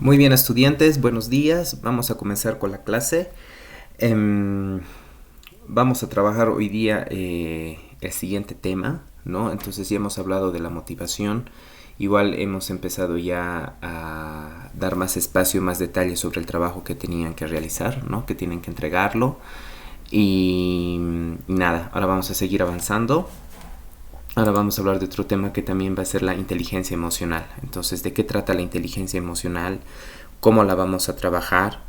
Muy bien, estudiantes, buenos días. Vamos a comenzar con la clase. Em, Vamos a trabajar hoy día el siguiente tema, ¿no? Entonces ya hemos hablado de la motivación. Igual hemos empezado ya a dar más espacio, más detalles sobre el trabajo que tenían que realizar, ¿no? Que tienen que entregarlo. Y nada, ahora vamos a seguir avanzando. Ahora vamos a hablar de otro tema que también va a ser la inteligencia emocional. Entonces, ¿de qué trata la inteligencia emocional? ¿Cómo la vamos a trabajar?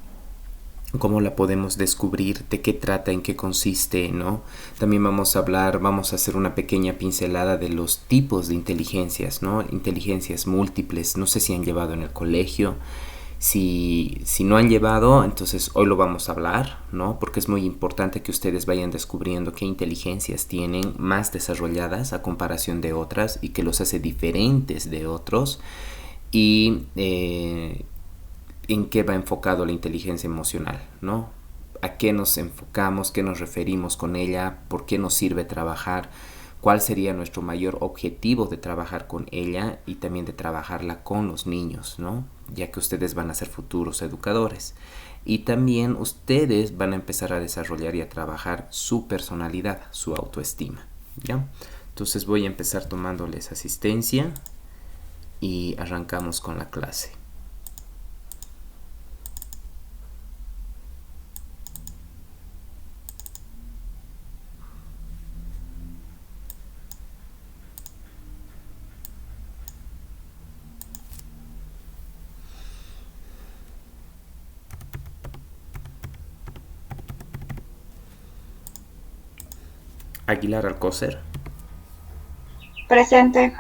¿Cómo la podemos descubrir? ¿De qué trata? ¿En qué consiste? ¿No? También vamos a hablar, vamos a hacer una pequeña pincelada de los tipos de inteligencias, ¿no? Inteligencias múltiples. No sé si han llevado en el colegio. Si no han llevado, entonces hoy lo vamos a hablar, ¿no? Porque es muy importante que ustedes vayan descubriendo qué inteligencias tienen más desarrolladas a comparación de otras y que los hace diferentes de otros y en qué va enfocado la inteligencia emocional, ¿no? A qué nos enfocamos, qué nos referimos con ella, por qué nos sirve trabajar, cuál sería nuestro mayor objetivo de trabajar con ella y también de trabajarla con los niños, ¿no? Ya que ustedes van a ser futuros educadores. Y también ustedes van a empezar a desarrollar y a trabajar su personalidad, su autoestima, ¿ya? Entonces voy a empezar tomándoles asistencia y arrancamos con la clase. Aguilar Alcócer, Presente.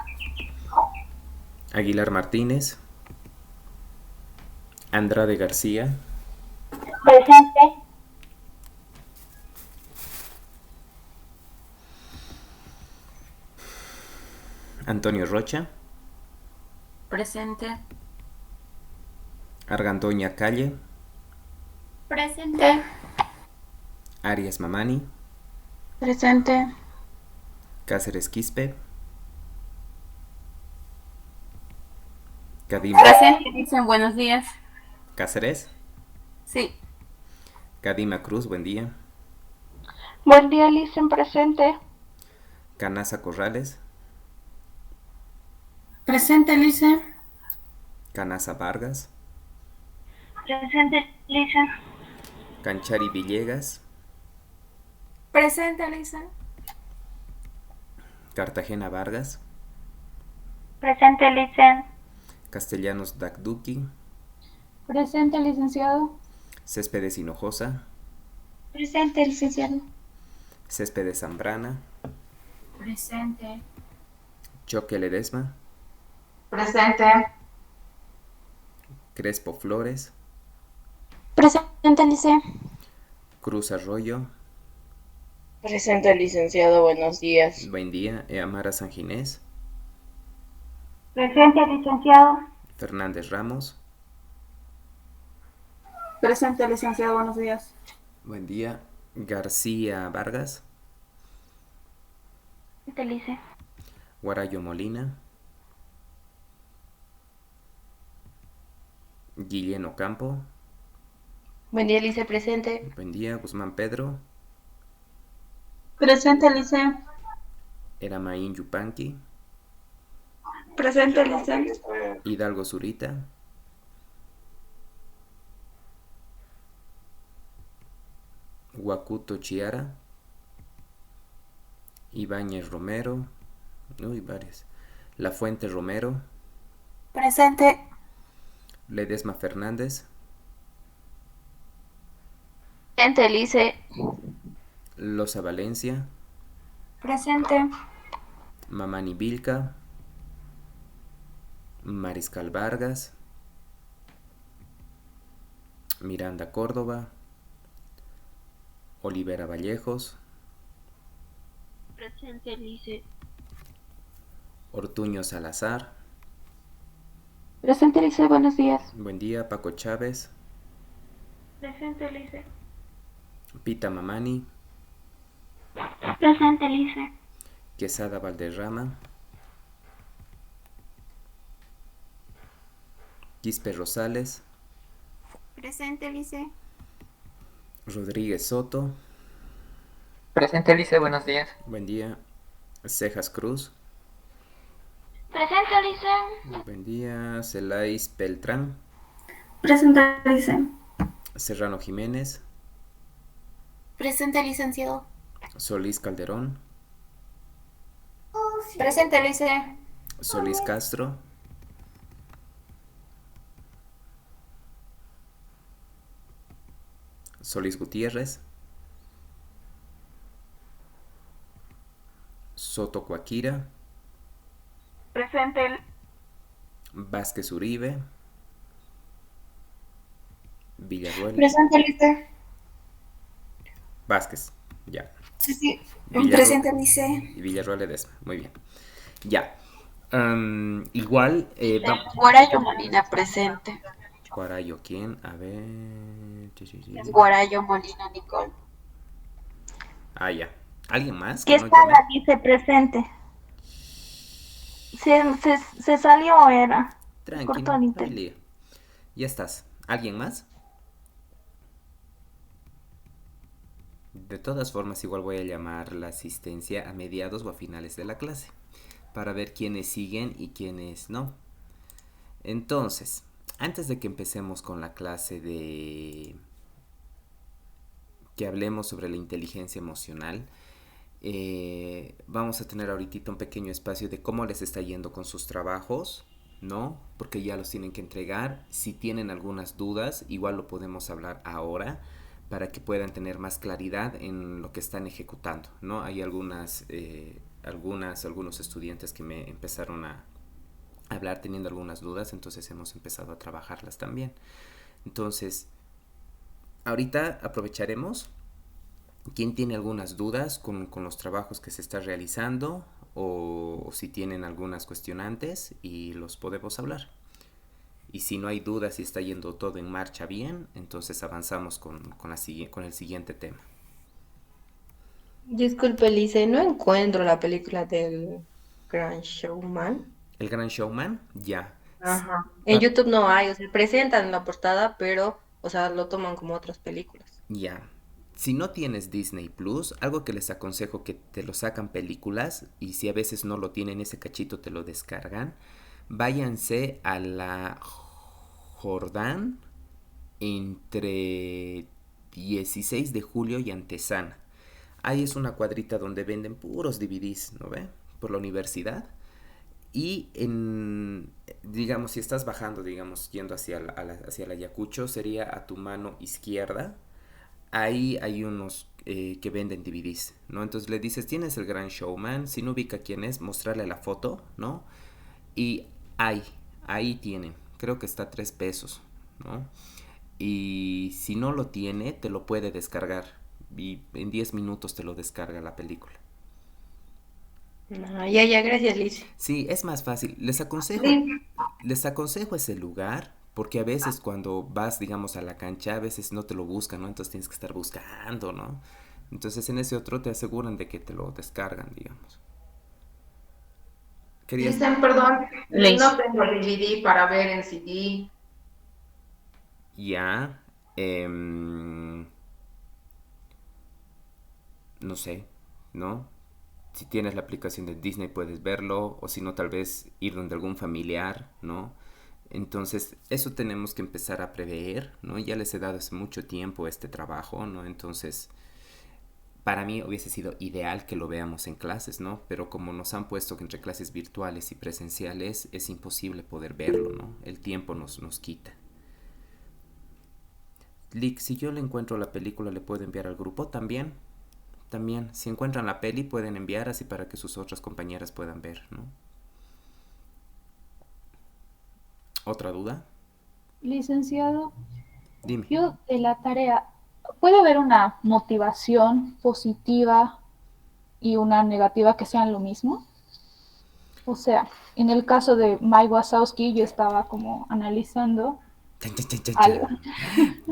Aguilar Martínez, Andrade García, Presente. Antonio Rocha, Presente. Argandoña Calle, Presente. Arias Mamani, Presente. Cáceres Quispe, Kadima Presente, dicen buenos días. Cáceres, Sí. Kadima Cruz, buen día, Buen día, Licen. Presente. Canasa Corrales, Presente, Lisa. Canasa Vargas, Presente, Licen. Canchari Villegas, Presente, Lisa. Cartagena Vargas, Presente, Licen. Castellanos Dakduki, Presente, licenciado. Céspedes Hinojosa, Presente, licenciado. Céspedes Zambrana, Presente. Choque Ledesma, Presente. Crespo Flores, Presente, Licen. Cruz Arroyo, Presente, licenciado, buenos días. buen día, Amara Sanginés, Presente, licenciado. Fernández Ramos, Presente, licenciado, buenos días. buen día, García Vargas, Presente, Licen. Guarayo Molina, Guillén Ocampo, Buen día, Lice, presente. buen día, Guzmán Pedro, Presente, Licen. Eramaín Yupanqui, Presente, Licen. Hidalgo Zurita, Huacuto Chiara, Ibáñez Romero, uy, varias, La Fuente Romero, Presente. Ledesma Fernández, Presente, Licen. Loza Valencia, Presente. Mamani Vilca, Mariscal Vargas, Miranda Córdoba, Olivera Vallejos, Presente, Licen. Ortuño Salazar, Presente, Licen. Buenos días. buen día, Paco Chávez, Presente, Licen. Pita Mamani, Presente, Licen. Quesada Valderrama, Quispe Rosales, Presente, Lice. Rodríguez Soto, Presente, Lice, buenos días. buen día. Cejas Cruz, Presente, Lice. buen día. Celais Beltrán, Presente, Lice. Serrano Jiménez, Presente, licenciado. Solís Calderón, Presente, Lice. Solís Castro, Solís Gutiérrez, Soto Coaquira, Presente. Vázquez Uribe, Villarruel, Presente, Lice. Vázquez, ya. Sí. Villarruel Presente, Lice. y Villarruel Ledesma, muy bien. Ya. Igual, Guarayo Molina presente. Guarayo, ¿quién? A ver. Guarayo Molina Nicole. Ah, ya. ¿Alguien más? ¿Qué Que no está llamé. la Lice presente? Se salió, era. Tranqui, Cortó no el hay internet. lío. Ya estás. ¿Alguien más? De todas formas, igual voy a llamar la asistencia a mediados o a finales de la clase para ver quiénes siguen y quiénes no. Entonces, antes de que empecemos con la clase de que hablemos sobre la inteligencia emocional, vamos a tener ahorita un pequeño espacio de cómo les está yendo con sus trabajos, ¿no? Porque ya los tienen que entregar. Si tienen algunas dudas, igual lo podemos hablar ahora para que puedan tener más claridad en lo que están ejecutando, ¿no? Hay algunos estudiantes que me empezaron a hablar teniendo algunas dudas, entonces hemos empezado a trabajarlas también. Entonces, ahorita aprovecharemos. ¿Quién tiene algunas dudas con los trabajos que se está realizando o si tienen algunas cuestionantes y los podemos hablar? Y si no hay dudas y está yendo todo en marcha bien, entonces avanzamos con el siguiente tema. Disculpe, Lice, no encuentro la película del Gran Showman. El Gran Showman, ya. Ajá. En YouTube no hay, o sea, presentan la portada, pero, o sea, lo toman como otras películas. Ya. Si no tienes Disney Plus, algo que les aconsejo que te lo sacan películas y si a veces no lo tienen ese cachito te lo descargan, váyanse a la Jordán entre 16 de julio y Antesana. Ahí es una cuadrita donde venden puros DVDs, ¿no ve? Por la universidad. Y digamos, si estás bajando, digamos, yendo hacia la Ayacucho, sería a tu mano izquierda. Ahí hay unos que venden DVDs, ¿no? Entonces le dices, ¿tienes el Gran Showman? Si no ubica quién es, mostrarle la foto, ¿no? Y ahí tienen. Creo que está a 3 pesos, ¿no? Y si no lo tiene, te lo puede descargar. Y en 10 minutos te lo descarga la película. Ah, ya, gracias, Lice. Sí, es más fácil. Les aconsejo ese lugar porque a veces cuando vas, digamos, a la cancha, a veces no te lo buscan, ¿no? Entonces tienes que estar buscando, ¿no? Entonces en ese otro te aseguran de que te lo descargan, digamos. ¿Querías? Dicen, perdón, Lice. no tengo el DVD para ver en CD. Ya. No sé, ¿no? Si tienes la aplicación de Disney puedes verlo, o si no, tal vez ir donde algún familiar, ¿no? Entonces, eso tenemos que empezar a prever, ¿no? Ya les he dado hace mucho tiempo este trabajo, ¿no? Entonces, para mí hubiese sido ideal que lo veamos en clases, ¿no? Pero como nos han puesto que entre clases virtuales y presenciales es imposible poder verlo, ¿no? El tiempo nos quita. Lick, si yo le encuentro la película, ¿le puedo enviar al grupo también? También, si encuentran la peli, pueden enviar así para que sus otras compañeras puedan ver, ¿no? ¿Otra duda? Licenciado, Dime. yo de la tarea, ¿puede haber una motivación positiva y una negativa que sean lo mismo? O sea, en el caso de Mike Wazowski, yo estaba como analizando Chan, chan, chan, chan, algo.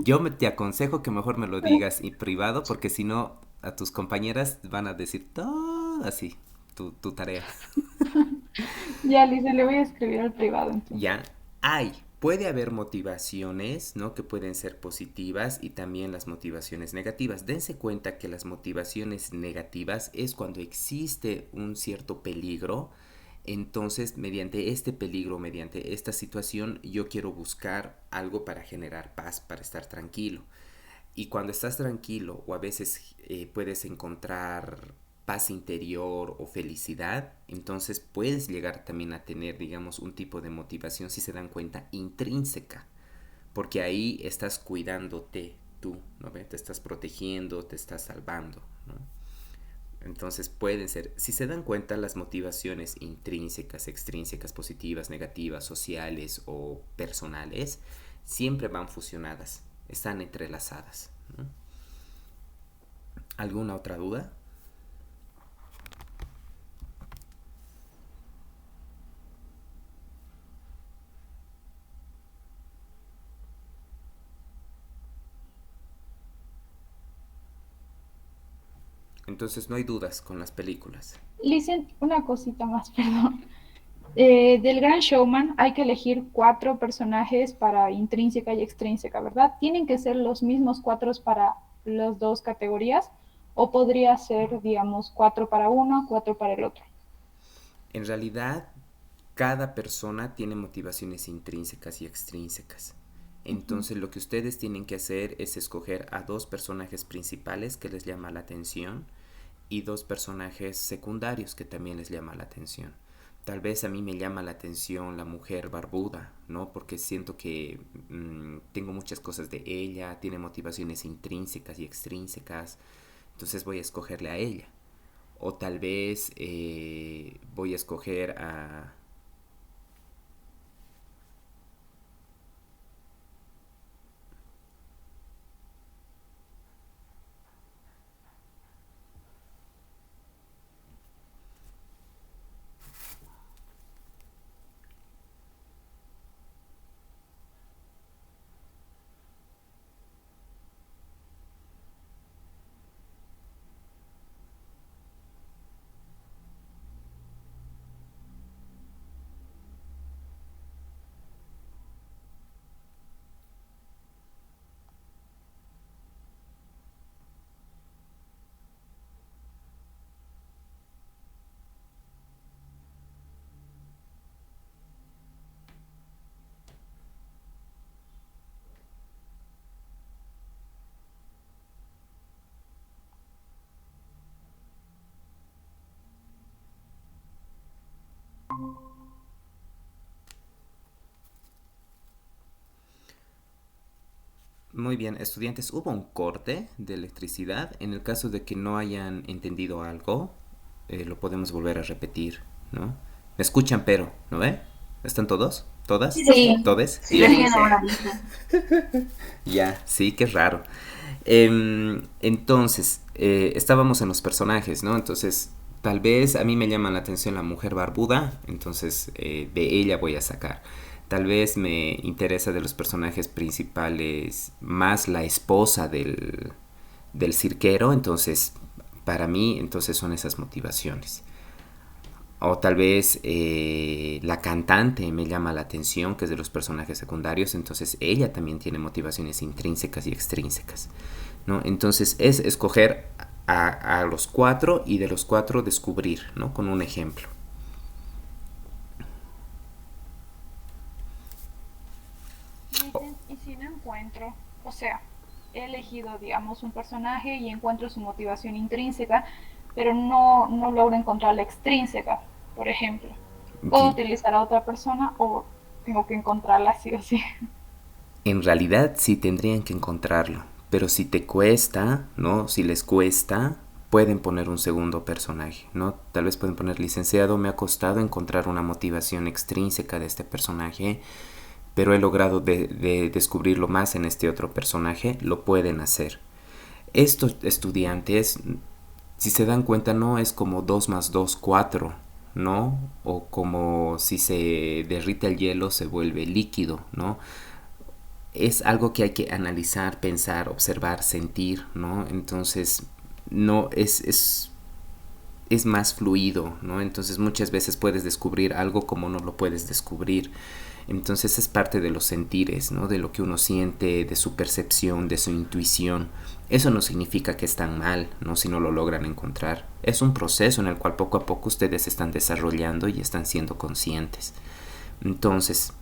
chan. Te aconsejo que mejor me lo digas en privado porque si no a tus compañeras van a decir todo así, tu tarea. Ya, Lice, le voy a escribir al privado entonces. Ya, hay Puede haber motivaciones, ¿no? Que pueden ser positivas y también las motivaciones negativas. Dense cuenta que las motivaciones negativas es cuando existe un cierto peligro. Entonces, mediante este peligro, mediante esta situación, yo quiero buscar algo para generar paz, para estar tranquilo. Y cuando estás tranquilo o a veces puedes encontrar paz interior o felicidad, entonces puedes llegar también a tener, digamos, un tipo de motivación, si se dan cuenta, intrínseca, porque ahí estás cuidándote tú, ¿no ve? Te estás protegiendo, te estás salvando, ¿no? Entonces pueden ser, si se dan cuenta, las motivaciones intrínsecas, extrínsecas, positivas, negativas, sociales o personales, siempre van fusionadas, están entrelazadas, ¿no? ¿Alguna otra duda? Entonces no hay dudas con las películas. Licen, una cosita más, perdón. Del Gran Showman hay que elegir 4 personajes para intrínseca y extrínseca, ¿verdad? ¿Tienen que ser los mismos 4 para las dos categorías? ¿O podría ser, digamos, 4 para uno, 4 para el otro? En realidad, cada persona tiene motivaciones intrínsecas y extrínsecas. Entonces lo que ustedes tienen que hacer es escoger a 2 personajes principales que les llama la atención y 2 personajes secundarios que también les llama la atención. Tal vez a mí me llama la atención la mujer barbuda, ¿no? Porque siento que tengo muchas cosas de ella, tiene motivaciones intrínsecas y extrínsecas, entonces voy a escogerle a ella. O tal vez voy a escoger a... Muy bien, estudiantes, hubo un corte de electricidad. En el caso de que no hayan entendido algo, lo podemos volver a repetir, ¿no? ¿Me escuchan, pero, ¿no ve? ¿Están todos? ¿Todas? Sí. ¿Todes? Sí, Bien. recién ahora dice. Ya, sí, qué raro. Entonces, estábamos en los personajes, ¿no? Entonces, tal vez a mí me llama la atención la mujer barbuda, entonces de ella voy a sacar. Tal vez me interesa de los personajes principales más la esposa del cirquero, entonces para mí entonces son esas motivaciones. O tal vez la cantante me llama la atención, que es de los personajes secundarios, entonces ella también tiene motivaciones intrínsecas y extrínsecas, ¿no? Entonces es escoger a los 4 y de los 4 descubrir, ¿no? Con un ejemplo. Dicen, y si no encuentro, o sea, he elegido, digamos, un personaje y encuentro su motivación intrínseca, pero no logro encontrar la extrínseca, por ejemplo. ¿Puedo Y utilizar a otra persona o tengo que encontrarla sí o sí? en realidad sí tendrían que encontrarlo, pero si te cuesta, ¿no? Si les cuesta, pueden poner un segundo personaje, ¿no? Tal vez pueden poner licenciado, me ha costado encontrar una motivación extrínseca de este personaje, pero he logrado de descubrirlo más en este otro personaje, lo pueden hacer. Estos estudiantes, si se dan cuenta, no es como 2 más 2 4, ¿no? O como si se derrite el hielo se vuelve líquido, ¿no? Es algo que hay que analizar, pensar, observar, sentir, ¿no? Entonces, no es es más fluido, ¿no? Entonces muchas veces puedes descubrir algo como no lo puedes descubrir. Entonces es parte de los sentires, ¿no? De lo que uno siente, de su percepción, de su intuición. Eso no significa que están mal, ¿no? Si no lo logran encontrar. Es un proceso en el cual poco a poco ustedes están desarrollando y están siendo conscientes. Entonces,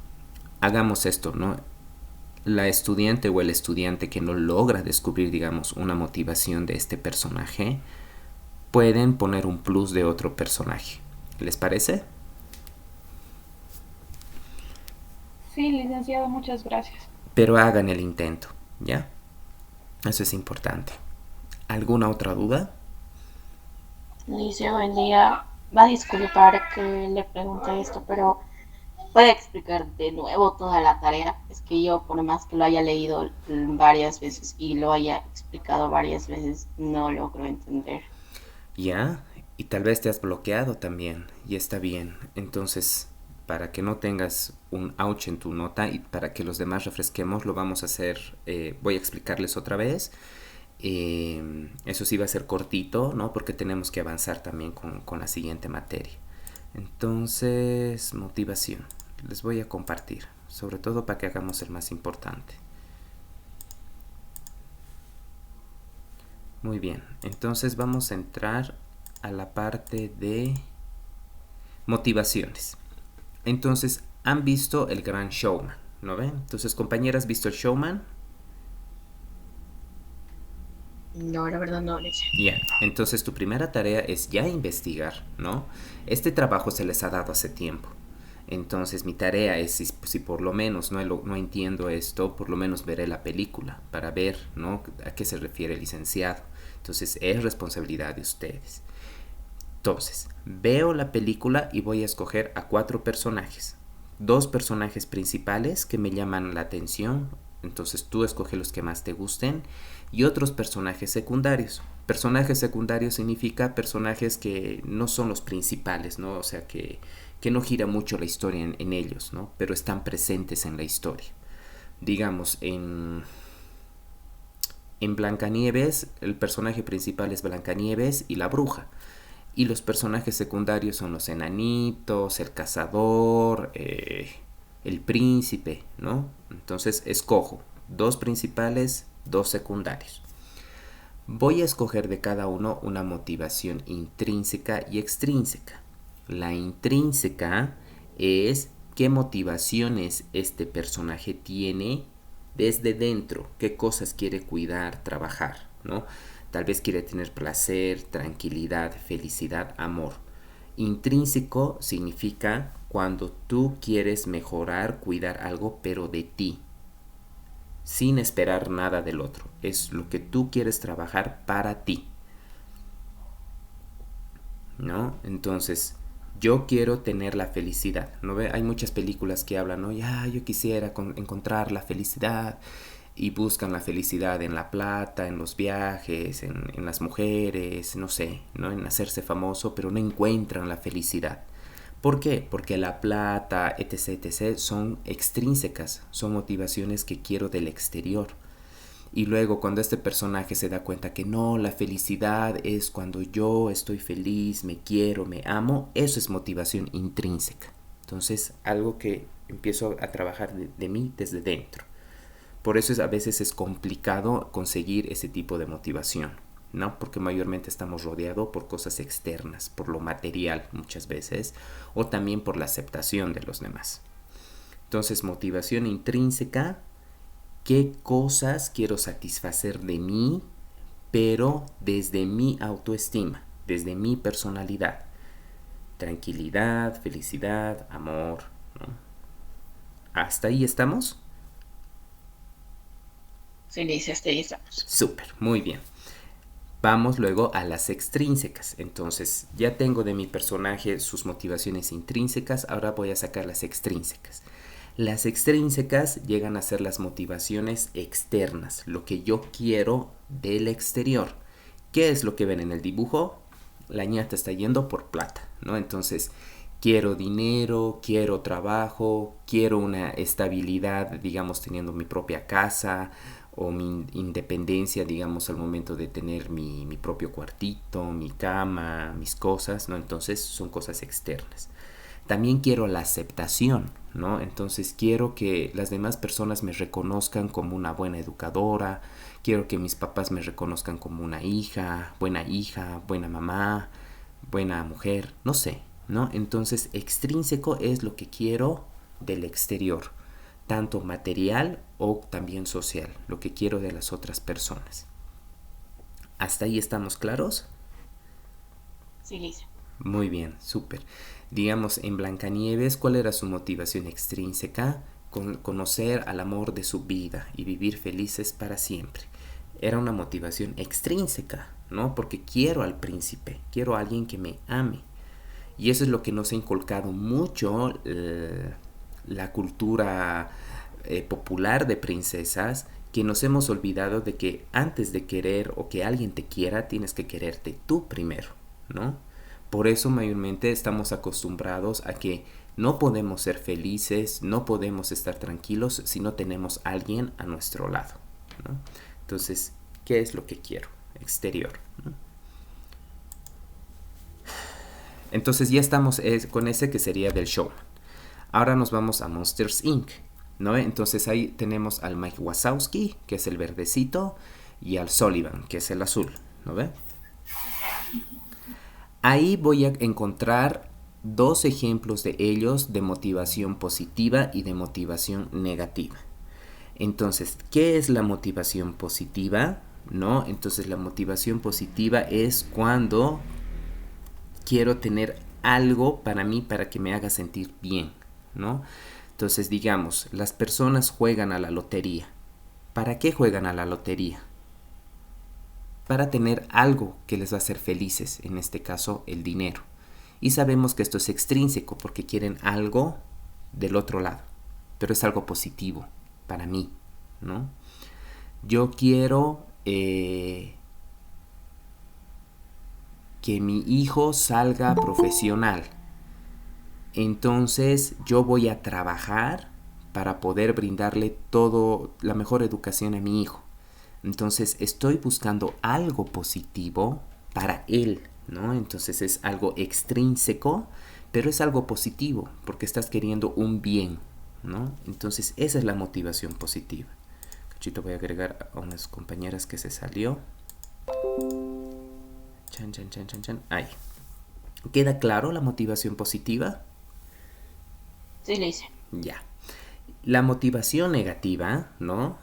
hagamos esto, ¿no? La estudiante o el estudiante que no logra descubrir, digamos, una motivación de este personaje, pueden poner un plus de otro personaje. ¿Les parece? Sí, licenciado, muchas gracias. Pero hagan el intento, ¿ya? Eso es importante. ¿Alguna otra duda? Lice, buen día. Va a disculpar que le pregunte esto, pero ¿puede explicar de nuevo toda la tarea? Es que yo, por más que lo haya leído varias veces y lo haya explicado varias veces, no logro entender. ¿Ya? Y tal vez te has bloqueado también, y está bien. Entonces, para que no tengas un ouch en tu nota y para que los demás refresquemos, lo vamos a hacer, voy a explicarles otra vez. Eso sí va a ser cortito, ¿no? Porque tenemos que avanzar también con la siguiente materia. Entonces, motivación. Les voy a compartir, sobre todo para que hagamos el más importante. Muy bien, entonces vamos a entrar a la parte de motivaciones. Entonces, han visto El Gran Showman, ¿no ven? Entonces, compañeras, ¿has visto El Showman? No, la verdad no, Lice. Bien, entonces tu primera tarea es ya investigar, ¿no? Este trabajo se les ha dado hace tiempo. Entonces mi tarea es, si por lo menos no entiendo esto, por lo menos veré la película para ver, ¿no? A qué se refiere el licenciado. Entonces es responsabilidad de ustedes. Entonces, veo la película y voy a escoger a 4 personajes. 2 personajes principales que me llaman la atención. Entonces tú escoge los que más te gusten. Y otros personajes secundarios. Personajes secundarios significa personajes que no son los principales, ¿no? O sea, que no gira mucho la historia en ellos, ¿no? Pero están presentes en la historia. Digamos, en Blancanieves, el personaje principal es Blancanieves y la bruja. Y los personajes secundarios son los enanitos, el cazador, el príncipe, ¿no? Entonces escojo 2 principales, 2 secundarios. Voy a escoger de cada uno una motivación intrínseca y extrínseca. La intrínseca es qué motivaciones este personaje tiene desde dentro, qué cosas quiere cuidar, trabajar, ¿no? Tal vez quiere tener placer, tranquilidad, felicidad, amor. Intrínseco significa cuando tú quieres mejorar, cuidar algo, pero de ti, sin esperar nada del otro. Es lo que tú quieres trabajar para ti, ¿no? Entonces, yo quiero tener la felicidad, ¿no ve? Hay muchas películas que hablan, ¿no? Ya, yo quisiera encontrar la felicidad y buscan la felicidad en la plata, en los viajes, en las mujeres, no sé, ¿no? En hacerse famoso, pero no encuentran la felicidad. ¿Por qué? Porque la plata, etc., etc., son extrínsecas, son motivaciones que quiero del exterior. Y luego cuando este personaje se da cuenta que no, la felicidad es cuando yo estoy feliz, me quiero, me amo, eso es motivación intrínseca. Entonces, algo que empiezo a trabajar de mí desde dentro. Por eso a veces es complicado conseguir ese tipo de motivación, ¿no? Porque mayormente estamos rodeados por cosas externas, por lo material muchas veces, o también por la aceptación de los demás. Entonces, motivación intrínseca, ¿qué cosas quiero satisfacer de mí, pero desde mi autoestima, desde mi personalidad? Tranquilidad, felicidad, amor, ¿no? ¿Hasta ahí estamos? Sí, Lice, hasta ahí estamos. Súper, muy bien. Vamos luego a las extrínsecas. Entonces, ya tengo de mi personaje sus motivaciones intrínsecas, ahora voy a sacar las extrínsecas. Las extrínsecas llegan a ser las motivaciones externas, lo que yo quiero del exterior. ¿Qué es lo que ven en el dibujo? La ñata está yendo por plata, ¿no? Entonces, quiero dinero, quiero trabajo, quiero una estabilidad, digamos, teniendo mi propia casa, o mi independencia, digamos, al momento de tener mi propio cuartito, mi cama, mis cosas, ¿no? Entonces son cosas externas. También quiero la aceptación, ¿no? Entonces quiero que las demás personas me reconozcan como una buena educadora, quiero que mis papás me reconozcan como una hija, buena mamá, buena mujer, no sé, ¿no? Entonces extrínseco es lo que quiero del exterior, tanto material o también social, lo que quiero de las otras personas. ¿Hasta ahí estamos claros? Sí, Lice. Muy bien, súper. Digamos, en Blancanieves, ¿cuál era su motivación extrínseca? Conocer al amor de su vida y vivir felices para siempre. Era una motivación extrínseca, ¿no? Porque quiero al príncipe, quiero a alguien que me ame. Y eso es lo que nos ha inculcado mucho la cultura popular de princesas, que nos hemos olvidado de que antes de querer o que alguien te quiera, tienes que quererte tú primero, ¿no? Por eso mayormente estamos acostumbrados a que no podemos ser felices, no podemos estar tranquilos si no tenemos a alguien a nuestro lado, ¿no? Entonces, ¿qué es lo que quiero? Exterior, ¿no? Entonces ya estamos con ese que sería del show. Ahora nos vamos a Monsters Inc., ¿no? Entonces ahí tenemos al Mike Wazowski, que es el verdecito, y al Sullivan, que es el azul, ¿no ve? Ahí voy a encontrar dos ejemplos de ellos de motivación positiva y de motivación negativa. Entonces, ¿qué es la motivación positiva? ¿No? Entonces la motivación positiva es cuando quiero tener algo para mí para que me haga sentir bien, ¿no? Entonces, digamos, las personas juegan a la lotería. ¿Para qué juegan a la lotería? Para tener algo que les va a hacer felices, en este caso el dinero. Y sabemos que esto es extrínseco porque quieren algo del otro lado, pero es algo positivo para mí, ¿no? Yo quiero que mi hijo salga profesional. Entonces yo voy a trabajar para poder brindarle la mejor educación a mi hijo. Entonces estoy buscando algo positivo para él, ¿no? Entonces es algo extrínseco, pero es algo positivo porque estás queriendo un bien, ¿no? Entonces esa es la motivación positiva. Cachito, voy a agregar a unas compañeras que se salió. Chan. Ahí. ¿Queda claro la motivación positiva? Sí, Lice. Ya. La motivación negativa, ¿no?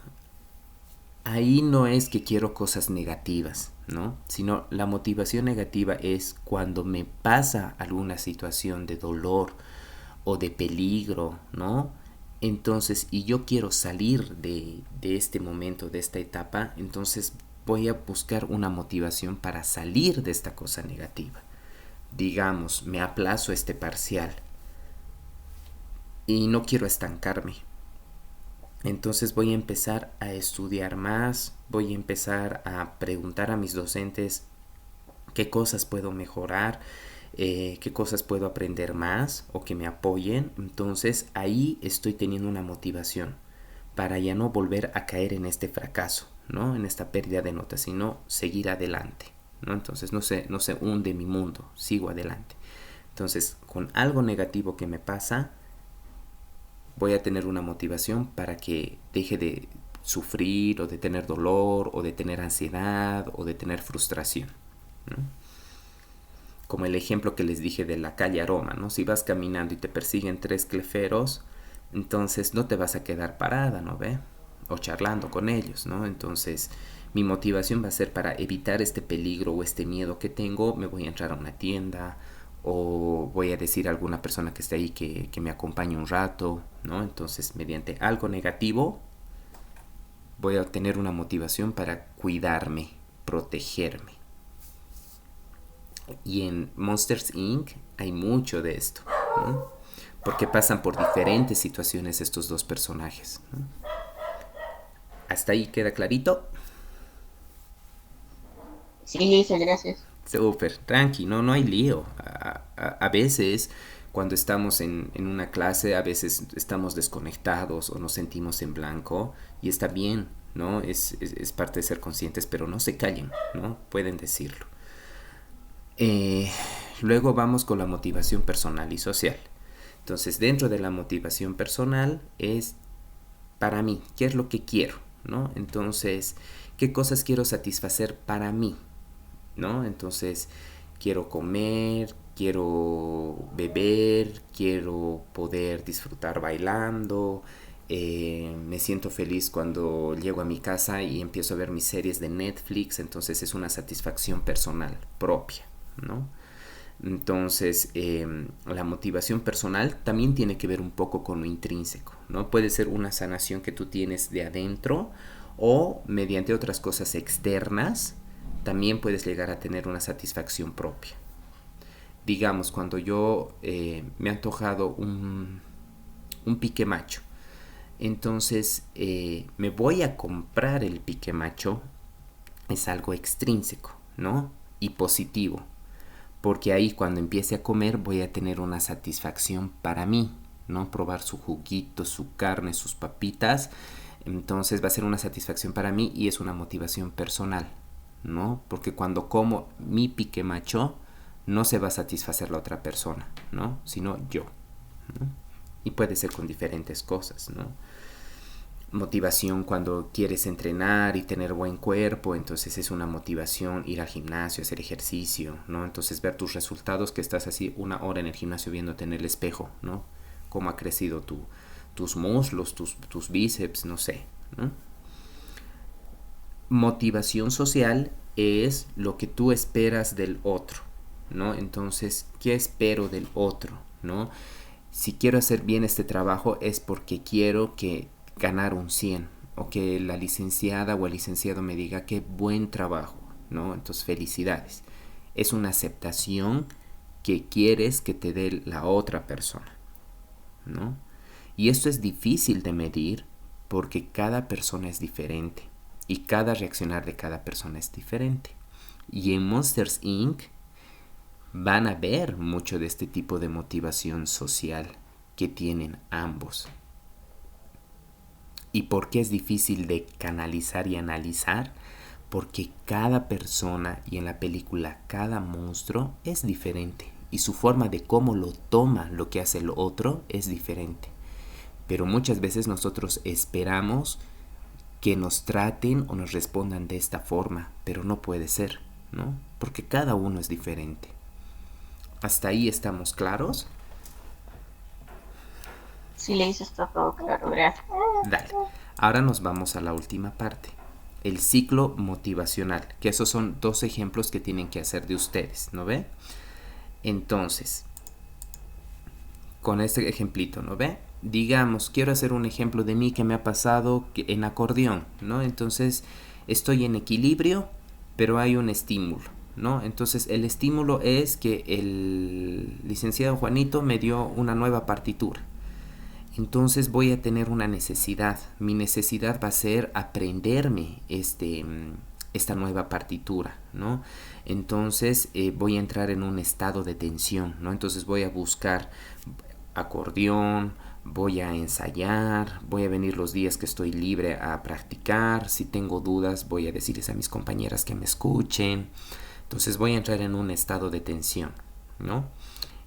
Ahí no es que quiero cosas negativas, ¿no? Sino la motivación negativa es cuando me pasa alguna situación de dolor o de peligro, ¿no? Entonces, y yo quiero salir de este momento, de esta etapa, entonces voy a buscar una motivación para salir de esta cosa negativa. Digamos, me aplazo este parcial y no quiero estancarme. Entonces voy a empezar a estudiar más, voy a empezar a preguntar a mis docentes qué cosas puedo mejorar, qué cosas puedo aprender más o que me apoyen. Entonces ahí estoy teniendo una motivación para ya no volver a caer en este fracaso, ¿no? En esta pérdida de notas, sino seguir adelante, ¿no? Entonces no se hunde mi mundo, sigo adelante. Entonces con algo negativo que me pasa, voy a tener una motivación para que deje de sufrir o de tener dolor o de tener ansiedad o de tener frustración, ¿no? Como el ejemplo que les dije de la calle Aroma, ¿no? Si vas caminando y te persiguen 3 cleferos, entonces no te vas a quedar parada, ¿no ve? O charlando con ellos, ¿no? Entonces mi motivación va a ser para evitar este peligro o este miedo que tengo, me voy a entrar a una tienda o voy a decir a alguna persona que esté ahí que me acompañe un rato, ¿no? Entonces, mediante algo negativo, voy a tener una motivación para cuidarme, protegerme. Y en Monsters Inc. hay mucho de esto, ¿no? Porque pasan por diferentes situaciones estos dos personajes, ¿no? ¿Hasta ahí queda clarito? Sí, Lice, gracias. Súper, tranqui, no hay lío. A veces, cuando estamos en una clase, a veces estamos desconectados o nos sentimos en blanco y está bien, ¿no? Es parte de ser conscientes, pero no se callen, ¿no? Pueden decirlo. Luego vamos con la motivación personal y social. Entonces, dentro de la motivación personal es para mí, ¿qué es lo que quiero? ¿No? Entonces, ¿qué cosas quiero satisfacer para mí? ¿No? Entonces, quiero comer, quiero beber, quiero poder disfrutar bailando, me siento feliz cuando llego a mi casa y empiezo a ver mis series de Netflix, entonces es una satisfacción personal propia, ¿no? Entonces, la motivación personal también tiene que ver un poco con lo intrínseco, ¿no? Puede ser una sanación que tú tienes de adentro o mediante otras cosas externas, también puedes llegar a tener una satisfacción propia. Digamos, cuando yo me ha antojado un pique macho, entonces me voy a comprar el pique macho, es algo extrínseco, ¿no? Y positivo. Porque ahí cuando empiece a comer voy a tener una satisfacción para mí, ¿no? Probar su juguito, su carne, sus papitas. Entonces va a ser una satisfacción para mí y es una motivación personal, ¿no? Porque cuando como mi pique macho no se va a satisfacer la otra persona, ¿no? Sino yo, ¿no? Y puede ser con diferentes cosas, ¿no? Motivación cuando quieres entrenar y tener buen cuerpo, entonces es una motivación ir al gimnasio, hacer ejercicio, ¿no? Entonces ver tus resultados, que estás así 1 hora en el gimnasio viéndote en el espejo, ¿no? Cómo ha crecido tus muslos, tus bíceps, no sé, ¿no? Motivación social es lo que tú esperas del otro, ¿no? Entonces, ¿qué espero del otro, ¿no? Si quiero hacer bien este trabajo es porque quiero que ganar un 100 o que la licenciada o el licenciado me diga qué buen trabajo, ¿no? Entonces, felicidades. Es una aceptación que quieres que te dé la otra persona, ¿no? Y esto es difícil de medir porque cada persona es diferente y cada reaccionar de cada persona es diferente. Y en Monsters Inc. van a ver mucho de este tipo de motivación social que tienen ambos. ¿Y por qué es difícil de canalizar y analizar? Porque cada persona y en la película cada monstruo es diferente y su forma de cómo lo toma lo que hace el otro es diferente. Pero muchas veces nosotros esperamos que nos traten o nos respondan de esta forma, pero no puede ser, ¿no? Porque cada uno es diferente. ¿Hasta ahí estamos claros? Sí, le hizo está todo claro, gracias. Dale. Ahora nos vamos a la última parte. El ciclo motivacional, que esos son 2 ejemplos que tienen que hacer de ustedes, ¿no ve? Entonces, con este ejemplito, ¿no ve? Digamos, quiero hacer un ejemplo de mí que me ha pasado en acordeón, ¿no? Entonces, estoy en equilibrio, pero hay un estímulo, ¿no? Entonces, el estímulo es que el licenciado Juanito me dio una nueva partitura. Entonces voy a tener una necesidad. Mi necesidad va a ser aprenderme esta nueva partitura, ¿no? Entonces voy a entrar en un estado de tensión, ¿no? Entonces voy a buscar acordeón, voy a ensayar, voy a venir los días que estoy libre a practicar. Si tengo dudas, voy a decirles a mis compañeras que me escuchen. Entonces voy a entrar en un estado de tensión, ¿no?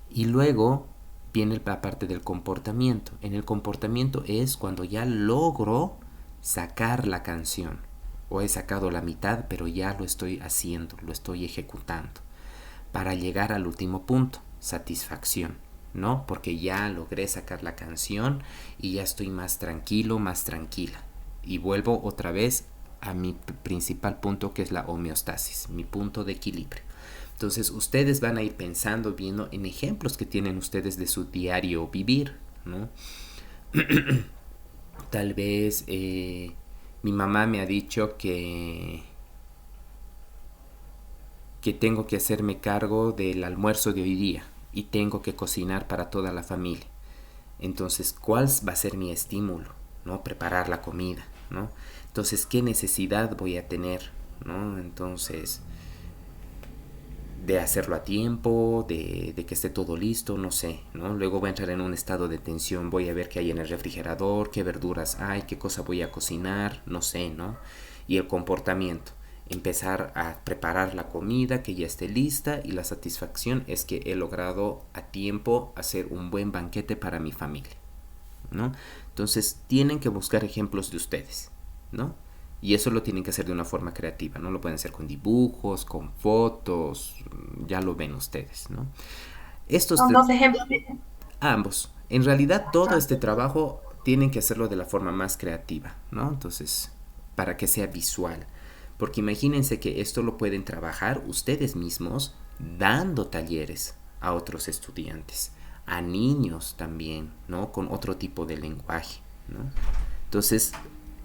Y luego viene la parte del comportamiento. En el comportamiento es cuando ya logro sacar la canción. O he sacado la mitad, pero ya lo estoy haciendo, lo estoy ejecutando. Para llegar al último punto, satisfacción, ¿no? Porque ya logré sacar la canción y ya estoy más tranquilo, más tranquila. Y vuelvo otra vez a mi principal punto, que es la homeostasis, mi punto de equilibrio. Entonces ustedes van a ir pensando, viendo en ejemplos que tienen ustedes de su diario vivir, ¿no? Tal vez mi mamá me ha dicho que tengo que hacerme cargo del almuerzo de hoy día y tengo que cocinar para toda la familia. Entonces, ¿cuál va a ser mi estímulo? ¿No? Preparar la comida, ¿no? Entonces, ¿qué necesidad voy a tener? ¿No? Entonces, de hacerlo a tiempo, de que esté todo listo, no sé, ¿no? Luego voy a entrar en un estado de tensión, voy a ver qué hay en el refrigerador, qué verduras hay, qué cosa voy a cocinar, no sé, ¿no? Y el comportamiento, empezar a preparar la comida, que ya esté lista, y la satisfacción es que he logrado a tiempo hacer un buen banquete para mi familia, ¿no? Entonces tienen que buscar ejemplos de ustedes, ¿no? Y eso lo tienen que hacer de una forma creativa, ¿no? Lo pueden hacer con dibujos, con fotos, ya lo ven ustedes, ¿no? Estos Son dos ejemplos. ambos. En realidad todo este trabajo tienen que hacerlo de la forma más creativa, ¿no? Entonces, para que sea visual. Porque imagínense que esto lo pueden trabajar ustedes mismos dando talleres a otros estudiantes, a niños también, ¿no? Con otro tipo de lenguaje, ¿no? Entonces,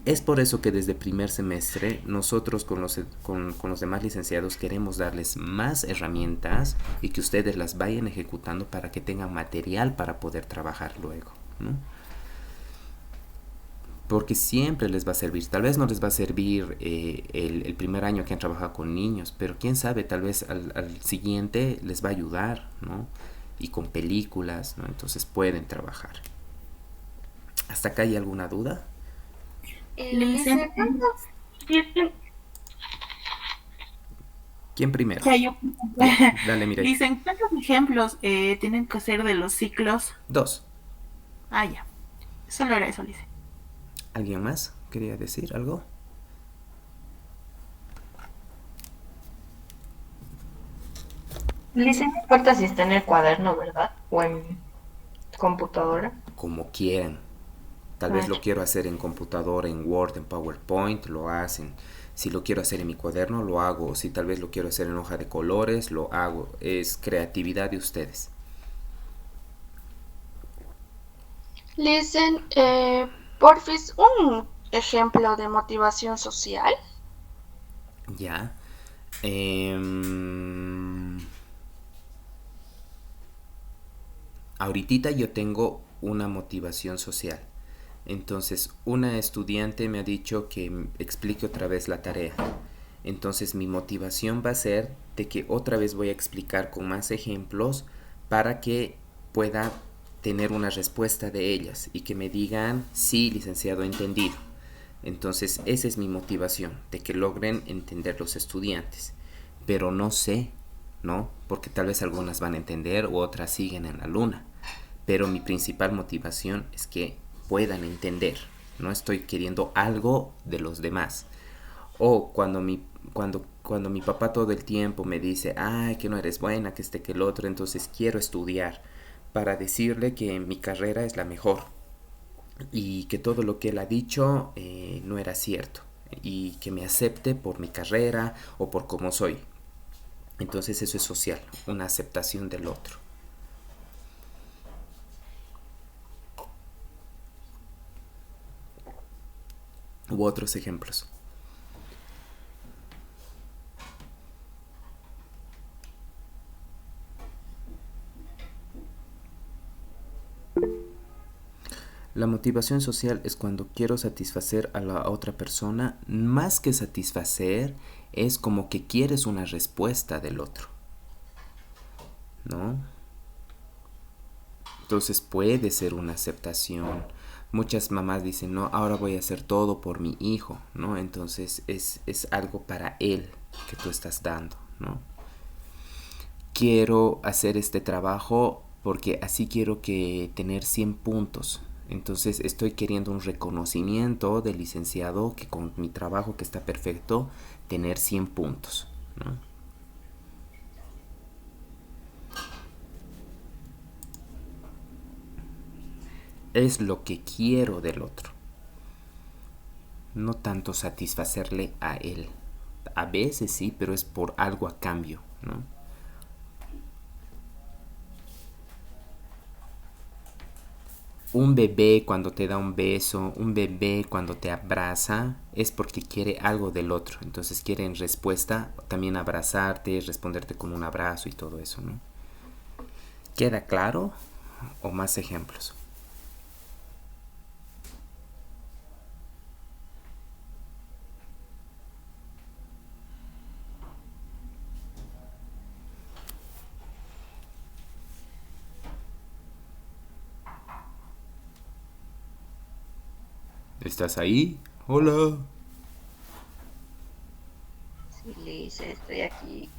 es por eso que desde primer semestre nosotros con los demás licenciados queremos darles más herramientas y que ustedes las vayan ejecutando para que tengan material para poder trabajar luego, ¿no? Porque siempre les va a servir. Tal vez no les va a servir el primer año que han trabajado con niños, pero quién sabe, tal vez al siguiente les va a ayudar, ¿no? Y con películas, ¿no? Entonces pueden trabajar. ¿Hasta acá hay alguna duda? Lice, ¿Quién primero? ya yo, Ya, dale, mire. Lice, ¿cuántos ejemplos tienen que ser de los ciclos? Dos. Ah, ya. Solo era eso, Lice. ¿Alguien más quería decir algo? Lice, no importa si está en el cuaderno, ¿verdad? O en computadora. Como quieran. Tal vez lo quiero hacer en computadora, en Word, en PowerPoint, lo hacen. Si lo quiero hacer en mi cuaderno, lo hago. O si tal vez lo quiero hacer en hoja de colores, lo hago. Es creatividad de ustedes. Listen, porfis, un ejemplo de motivación social. Ya. Ahorita yo tengo una motivación social. Entonces, una estudiante me ha dicho que explique otra vez la tarea. Entonces, mi motivación va a ser de que otra vez voy a explicar con más ejemplos para que pueda tener una respuesta de ellas y que me digan, sí, licenciado, entendido. Entonces, esa es mi motivación, de que logren entender los estudiantes. Pero no sé, ¿no? Porque tal vez algunas van a entender u otras siguen en la luna. Pero mi principal motivación es que puedan entender. No estoy queriendo algo de los demás. O cuando mi papá todo el tiempo me dice, ay, que no eres buena, que este, que el otro, entonces quiero estudiar para decirle que mi carrera es la mejor y que todo lo que él ha dicho no era cierto y que me acepte por mi carrera o por cómo soy. Entonces eso es social, una aceptación del otro. U otros ejemplos. La motivación social es cuando quiero satisfacer a la otra persona, más que satisfacer, es como que quieres una respuesta del otro, ¿no? Entonces puede ser una aceptación. Muchas mamás dicen, no, ahora voy a hacer todo por mi hijo, ¿no? Entonces es algo para él que tú estás dando, ¿no? Quiero hacer este trabajo porque así quiero que tener 100 puntos. Entonces estoy queriendo un reconocimiento del licenciado que con mi trabajo que está perfecto, tener 100 puntos, ¿no? Es lo que quiero del otro. No tanto satisfacerle a él. A veces sí, pero es por algo a cambio, ¿no? Un bebé cuando te da un beso, un bebé cuando te abraza, es porque quiere algo del otro. Entonces quiere en respuesta también abrazarte, responderte con un abrazo y todo eso, ¿no? ¿Queda claro? ¿O más ejemplos? ¿Estás ahí? Hola. Sí, Lice, estoy aquí.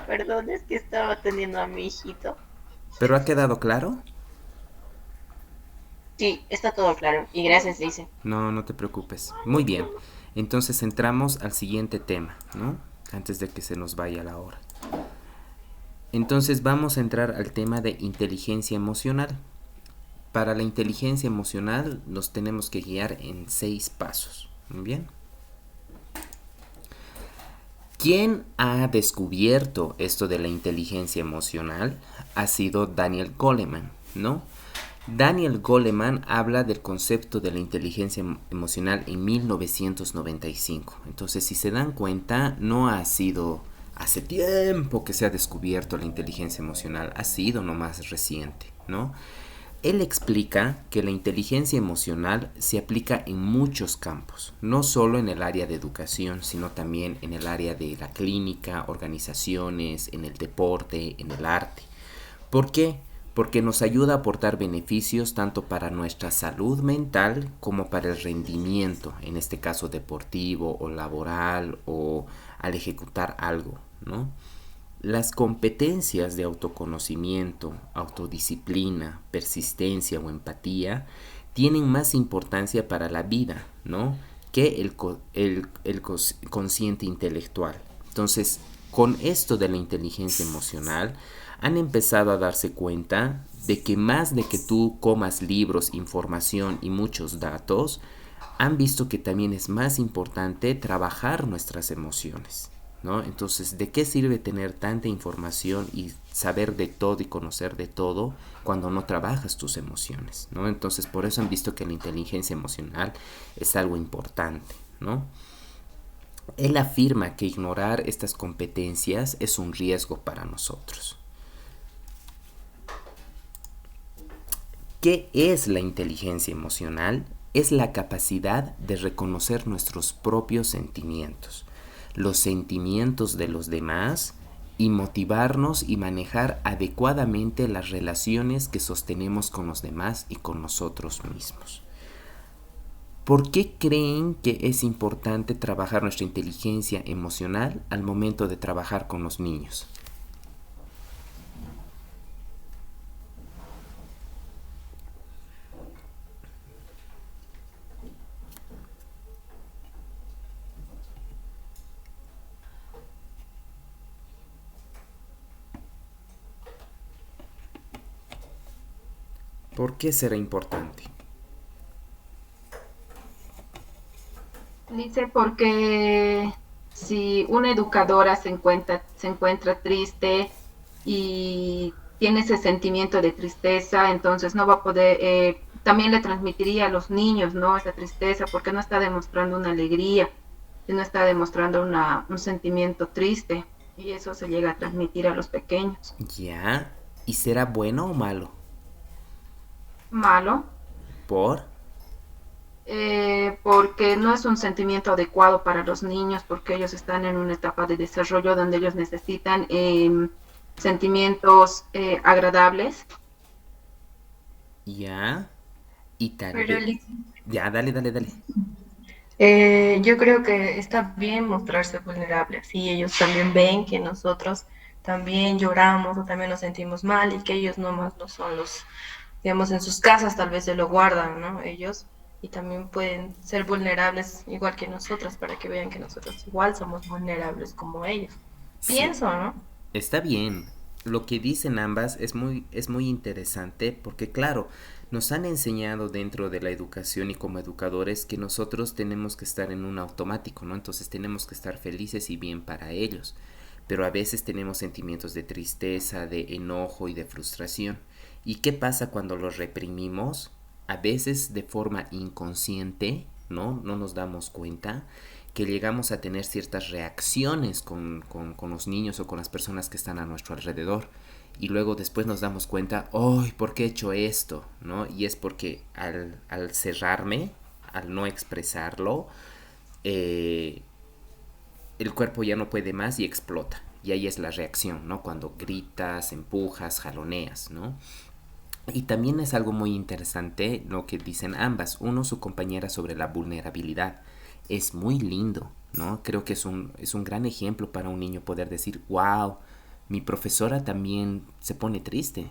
Perdón, es que estaba atendiendo a mi hijito. ¿Pero ha quedado claro? Sí, está todo claro. Y gracias, Lice. No, no te preocupes. Muy bien. Entonces entramos al siguiente tema, ¿no? Antes de que se nos vaya la hora. Entonces vamos a entrar al tema de inteligencia emocional. Para la inteligencia emocional nos tenemos que guiar en 6 pasos. Muy bien. ¿Quién ha descubierto esto de la inteligencia emocional? Ha sido Daniel Goleman, ¿no? Daniel Goleman habla del concepto de la inteligencia emocional en 1995. Entonces, si se dan cuenta, no ha sido hace tiempo que se ha descubierto la inteligencia emocional, ha sido nomás reciente, ¿no? Él explica que la inteligencia emocional se aplica en muchos campos, no solo en el área de educación, sino también en el área de la clínica, organizaciones, en el deporte, en el arte. ¿Por qué? Porque nos ayuda a aportar beneficios tanto para nuestra salud mental como para el rendimiento, en este caso deportivo o laboral o al ejecutar algo, ¿no? Las competencias de autoconocimiento, autodisciplina, persistencia o empatía tienen más importancia para la vida, ¿no? Que el consciente intelectual. Entonces, con esto de la inteligencia emocional, han empezado a darse cuenta de que más de que tú comas libros, información y muchos datos, han visto que también es más importante trabajar nuestras emociones, ¿no? Entonces, ¿de qué sirve tener tanta información y saber de todo y conocer de todo cuando no trabajas tus emociones, ¿no? Entonces, por eso han visto que la inteligencia emocional es algo importante, ¿no? Él afirma que ignorar estas competencias es un riesgo para nosotros. ¿Qué es la inteligencia emocional? Es la capacidad de reconocer nuestros propios sentimientos, los sentimientos de los demás y motivarnos y manejar adecuadamente las relaciones que sostenemos con los demás y con nosotros mismos. ¿Por qué creen que es importante trabajar nuestra inteligencia emocional al momento de trabajar con los niños? ¿Por qué será importante? Dice porque si una educadora se encuentra triste y tiene ese sentimiento de tristeza, entonces no va a poder, también le transmitiría a los niños, ¿no? Esa tristeza, porque no está demostrando una alegría, sino está demostrando un sentimiento triste, y eso se llega a transmitir a los pequeños. Ya, ¿y será bueno o malo? Malo, ¿Por? porque no es un sentimiento adecuado para los niños, porque ellos están en una etapa de desarrollo donde ellos necesitan sentimientos agradables. Ya, y tal Pero vez... Ya, dale, dale, dale. yo creo que está bien mostrarse vulnerable, así ellos también ven que nosotros también lloramos o también nos sentimos mal y que ellos nomás no son los, digamos, en sus casas tal vez se lo guardan, ¿no? Ellos y también pueden ser vulnerables igual que nosotros para que vean que nosotros igual somos vulnerables como ellos. Sí, Pienso, ¿no? está bien. Lo que dicen ambas es muy interesante porque, claro, nos han enseñado dentro de la educación y como educadores que nosotros tenemos que estar en un automático, ¿no? Entonces tenemos que estar felices y bien para ellos. Pero a veces tenemos sentimientos de tristeza, de enojo y de frustración. ¿Y qué pasa cuando los reprimimos? A veces de forma inconsciente, ¿no? No nos damos cuenta que llegamos a tener ciertas reacciones con los niños o con las personas que están a nuestro alrededor. Y luego después nos damos cuenta, ¡ay! ¿Por qué he hecho esto? ¿No? Y es porque al cerrarme, al no expresarlo, eh, el cuerpo ya no puede más y explota. Y ahí es la reacción, ¿no? Cuando gritas, empujas, jaloneas, ¿no? Y también es algo muy interesante lo que dicen ambas. Uno, su compañera sobre la vulnerabilidad. Es muy lindo, ¿no? Creo que es un gran ejemplo para un niño poder decir, wow, mi profesora también se pone triste,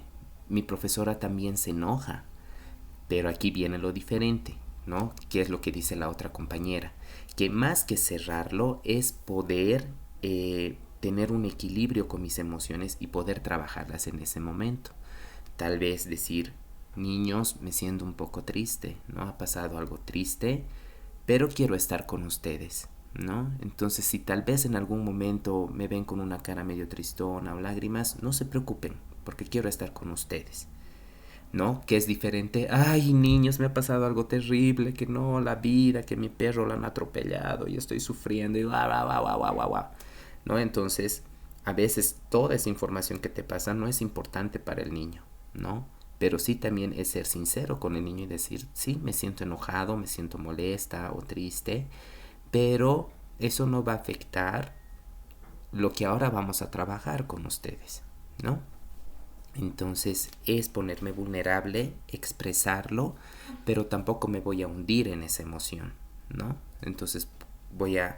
mi profesora también se enoja, pero aquí viene lo diferente, ¿no? ¿Qué es lo que dice la otra compañera? Que más que cerrarlo es poder tener un equilibrio con mis emociones y poder trabajarlas en ese momento. Tal vez decir, niños, me siento un poco triste, ¿no? Ha pasado algo triste, pero quiero estar con ustedes, ¿no? Entonces, si tal vez en algún momento me ven con una cara medio tristona o lágrimas, no se preocupen, porque quiero estar con ustedes, ¿no? Que es diferente, ay, niños, me ha pasado algo terrible, que no, la vida, que mi perro lo han atropellado y estoy sufriendo y bla, bla, bla, bla, bla, bla, bla, ¿no? Entonces, a veces toda esa información que te pasa no es importante para el niño, ¿no? Pero sí también es ser sincero con el niño y decir, sí, me siento enojado, me siento molesta o triste, pero eso no va a afectar lo que ahora vamos a trabajar con ustedes, ¿no? Entonces es ponerme vulnerable, expresarlo, pero tampoco me voy a hundir en esa emoción, ¿no? Entonces voy a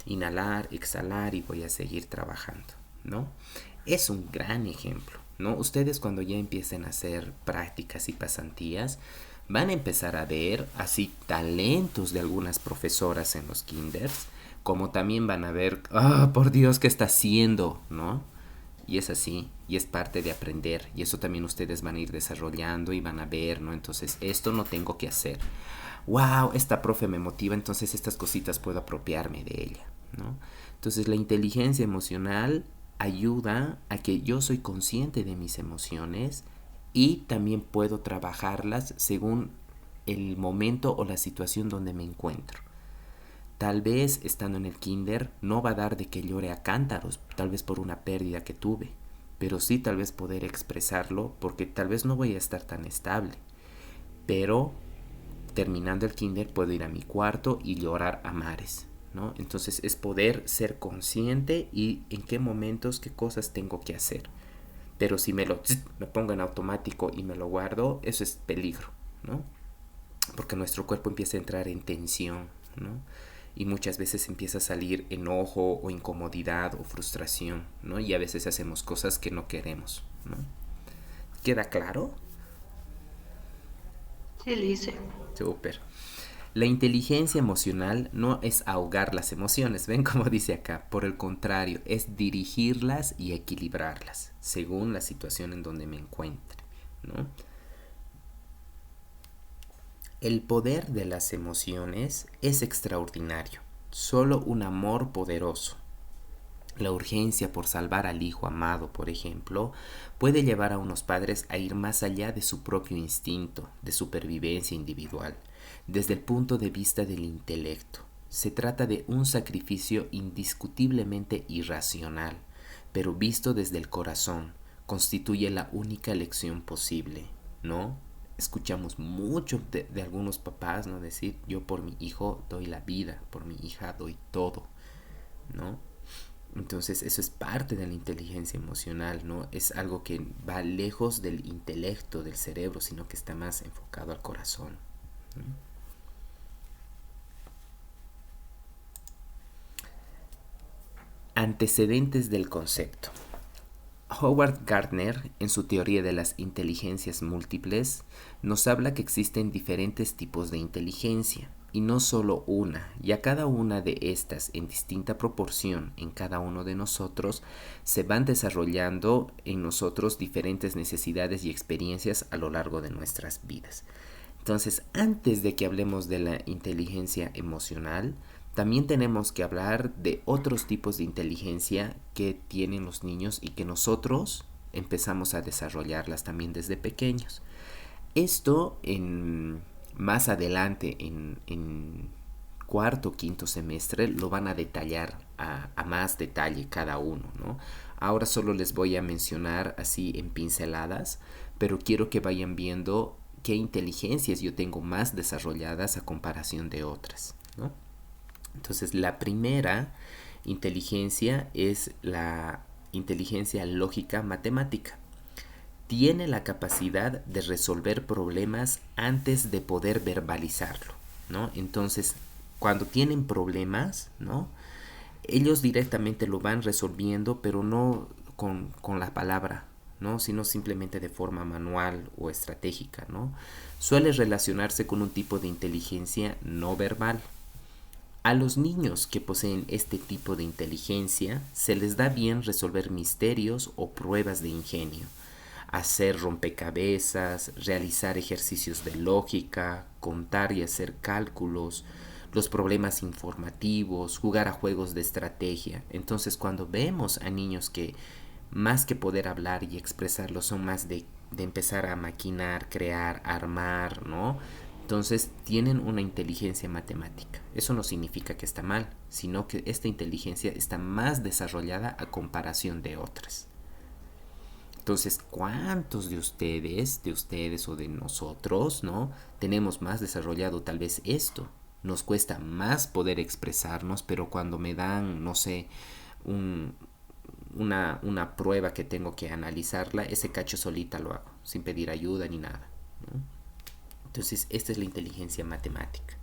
inhalar, exhalar y voy a seguir trabajando, ¿no? Es un gran ejemplo, ¿no? Ustedes cuando ya empiecen a hacer prácticas y pasantías, van a empezar a ver así talentos de algunas profesoras en los kinders, como también van a ver, ah, por Dios, ¿qué está haciendo?, ¿no? Y es así, y es parte de aprender, y eso también ustedes van a ir desarrollando y van a ver, ¿no? Entonces, esto no tengo que hacer. Wow, esta profe me motiva, entonces estas cositas puedo apropiarme de ella, ¿no? Entonces, la inteligencia emocional ayuda a que yo soy consciente de mis emociones y también puedo trabajarlas según el momento o la situación donde me encuentro. Tal vez estando en el kinder no va a dar de que llore a cántaros, tal vez por una pérdida que tuve, pero sí tal vez poder expresarlo porque tal vez no voy a estar tan estable. Pero terminando el kinder puedo ir a mi cuarto y llorar a mares, ¿no? Entonces es poder ser consciente y en qué momentos, qué cosas tengo que hacer. Pero si me pongo en automático y me lo guardo, eso es peligro, ¿no? Porque nuestro cuerpo empieza a entrar en tensión, ¿no? Y muchas veces empieza a salir enojo o incomodidad o frustración, ¿no? Y a veces hacemos cosas que no queremos, ¿no? ¿Queda claro? Sí, Lice. Súper. La inteligencia emocional no es ahogar las emociones, ven como dice acá, por el contrario, es dirigirlas y equilibrarlas, según la situación en donde me encuentre, ¿no? El poder de las emociones es extraordinario, solo un amor poderoso. La urgencia por salvar al hijo amado, por ejemplo, puede llevar a unos padres a ir más allá de su propio instinto de supervivencia individual, desde el punto de vista del intelecto. Se trata de un sacrificio indiscutiblemente irracional, pero visto desde el corazón, constituye la única elección posible, ¿no? Escuchamos mucho de algunos papás, ¿no? Decir, yo por mi hijo doy la vida, por mi hija doy todo, ¿no? Entonces eso es parte de la inteligencia emocional, ¿no? Es algo que va lejos del intelecto, del cerebro, sino que está más enfocado al corazón, ¿no? Antecedentes del concepto. Howard Gardner, en su teoría de las inteligencias múltiples, nos habla que existen diferentes tipos de inteligencia, y no solo una, y a cada una de estas en distinta proporción en cada uno de nosotros, se van desarrollando en nosotros diferentes necesidades y experiencias a lo largo de nuestras vidas. Entonces, antes de que hablemos de la inteligencia emocional, también tenemos que hablar de otros tipos de inteligencia que tienen los niños y que nosotros empezamos a desarrollarlas también desde pequeños. Esto más adelante en cuarto o quinto semestre lo van a detallar a más detalle cada uno, ¿no? Ahora solo les voy a mencionar así en pinceladas, pero quiero que vayan viendo qué inteligencias yo tengo más desarrolladas a comparación de otras, ¿no? Entonces, la primera inteligencia es la inteligencia lógica matemática. tiene la capacidad de resolver problemas antes de poder verbalizarlo, ¿no? Entonces, cuando tienen problemas, ¿no? Ellos directamente lo van resolviendo, pero no con la palabra, ¿no? Sino simplemente de forma manual o estratégica, ¿no? Suele relacionarse con un tipo de inteligencia no verbal. A los niños que poseen este tipo de inteligencia se les da bien resolver misterios o pruebas de ingenio, hacer rompecabezas, realizar ejercicios de lógica, contar y hacer cálculos, los problemas informativos, jugar a juegos de estrategia. Entonces, cuando vemos a niños que más que poder hablar y expresarlo son más de empezar a maquinar, crear, armar, ¿no? Entonces tienen una inteligencia matemática. Eso no significa que está mal, sino que esta inteligencia está más desarrollada a comparación de otras. Entonces, ¿cuántos de ustedes o de nosotros, ¿no? Tenemos más desarrollado tal vez esto? Nos cuesta más poder expresarnos, pero cuando me dan, no sé, una prueba que tengo que analizarla, ese cacho solita lo hago, sin pedir ayuda ni nada, ¿no? Entonces, esta es la inteligencia matemática.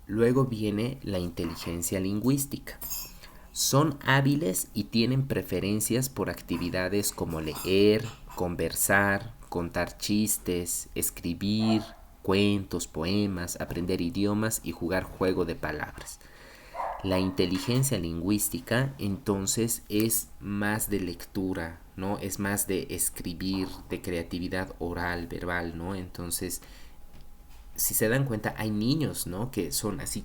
Luego viene la inteligencia lingüística. Son hábiles y tienen preferencias por actividades como leer, conversar, contar chistes, escribir, cuentos, poemas, aprender idiomas y jugar juego de palabras. La inteligencia lingüística entonces es más de lectura, ¿no? Es más de escribir, de creatividad oral, verbal, ¿no? Entonces, si se dan cuenta, hay niños, ¿no? Que son así,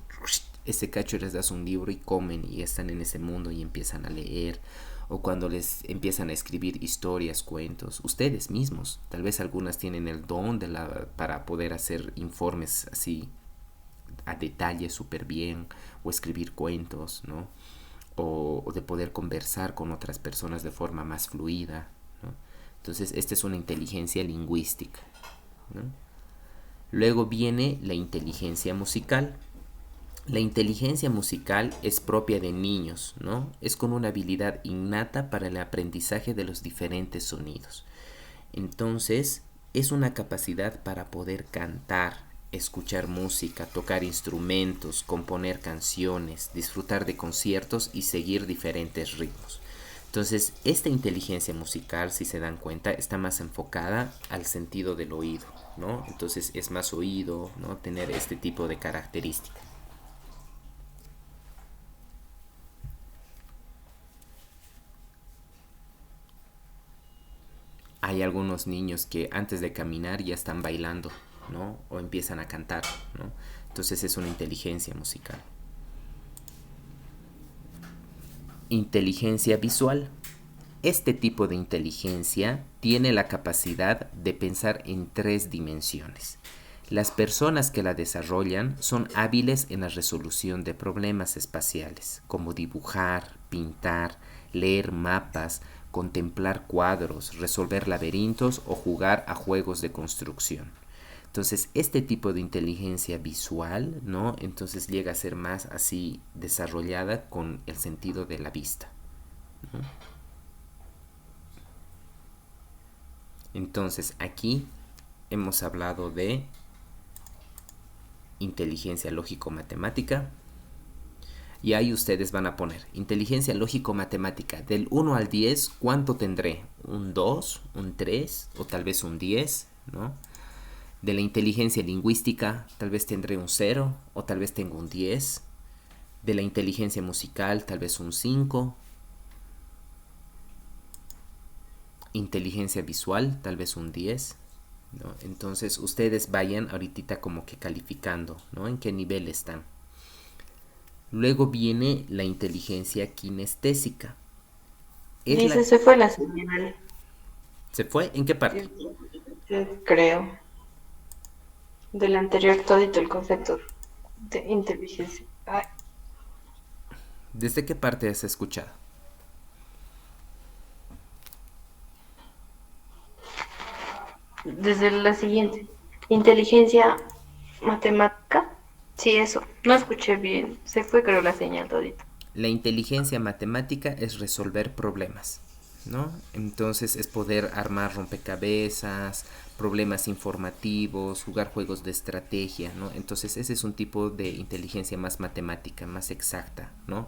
ese cacho les das un libro y comen y están en ese mundo y empiezan a leer. O cuando les empiezan a escribir historias, cuentos, ustedes mismos. Tal vez algunas tienen el don para poder hacer informes así a detalle súper bien, o escribir cuentos, ¿no? O de poder conversar con otras personas de forma más fluida, ¿no? Entonces, esta es una inteligencia lingüística, ¿no? Luego viene la inteligencia musical. La inteligencia musical es propia de niños, ¿no? Es con una habilidad innata para el aprendizaje de los diferentes sonidos. Entonces, es una capacidad para poder cantar, escuchar música, tocar instrumentos, componer canciones, disfrutar de conciertos y seguir diferentes ritmos. Entonces, esta inteligencia musical, si se dan cuenta, está más enfocada al sentido del oído, ¿no? Entonces, es más oído, ¿no? Tener este tipo de características. Hay algunos niños que antes de caminar ya están bailando, ¿no? O empiezan a cantar, ¿no? Entonces es una inteligencia musical. Inteligencia visual. Este tipo de inteligencia tiene la capacidad de pensar en 3 dimensiones. Las personas que la desarrollan son hábiles en la resolución de problemas espaciales, como dibujar, pintar, leer mapas, contemplar cuadros, resolver laberintos o jugar a juegos de construcción. Entonces, este tipo de inteligencia visual, ¿no? Entonces llega a ser más así desarrollada con el sentido de la vista, ¿no? Entonces, aquí hemos hablado de inteligencia lógico-matemática. Y ahí ustedes van a poner inteligencia lógico-matemática. Del 1 al 10, ¿cuánto tendré? ¿Un 2? ¿Un 3? ¿O tal vez un 10? ¿No? De la inteligencia lingüística, tal vez tendré un 0 o tal vez tengo un 10. De la inteligencia musical, tal vez un 5. Inteligencia visual, tal vez un 10. ¿No? Entonces ustedes vayan ahorita como que calificando, ¿no? En qué nivel están. Luego viene la inteligencia kinestésica. Dice, se fue la señal. ¿Se fue? ¿En qué parte? Creo. Del anterior todito el concepto de inteligencia. Ay. ¿Desde qué parte has escuchado? Desde la siguiente. Inteligencia matemática. Sí, eso. No escuché bien. Se fue, creo, la señal todito. La inteligencia matemática es resolver problemas, ¿no? Entonces es poder armar rompecabezas, problemas informativos, jugar juegos de estrategia, ¿no? Entonces ese es un tipo de inteligencia más matemática, más exacta, ¿no?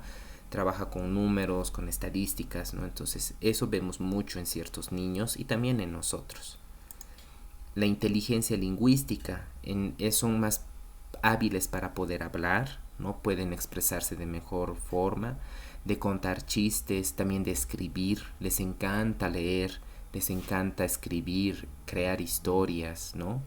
Trabaja con números, con estadísticas, ¿no? Entonces eso vemos mucho en ciertos niños y también en nosotros. La inteligencia lingüística son más hábiles para poder hablar, ¿no? Pueden expresarse de mejor forma, de contar chistes, también de escribir, les encanta leer, les encanta escribir, crear historias, ¿no?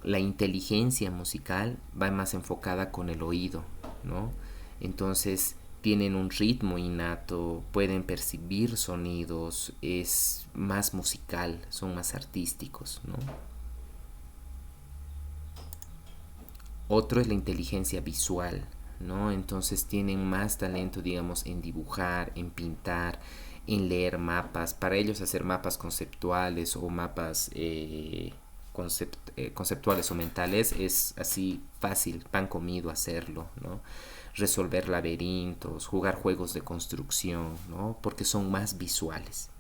La inteligencia musical va más enfocada con el oído, ¿no? Entonces tienen un ritmo innato, pueden percibir sonidos, es más musical, son más artísticos, ¿no? Otro es la inteligencia visual, ¿no? Entonces tienen más talento, digamos, en dibujar, en pintar, en leer mapas. Para ellos hacer mapas conceptuales o mapas conceptuales o mentales es así fácil, pan comido hacerlo, ¿no? Resolver laberintos, jugar juegos de construcción, ¿no? Porque son más visuales.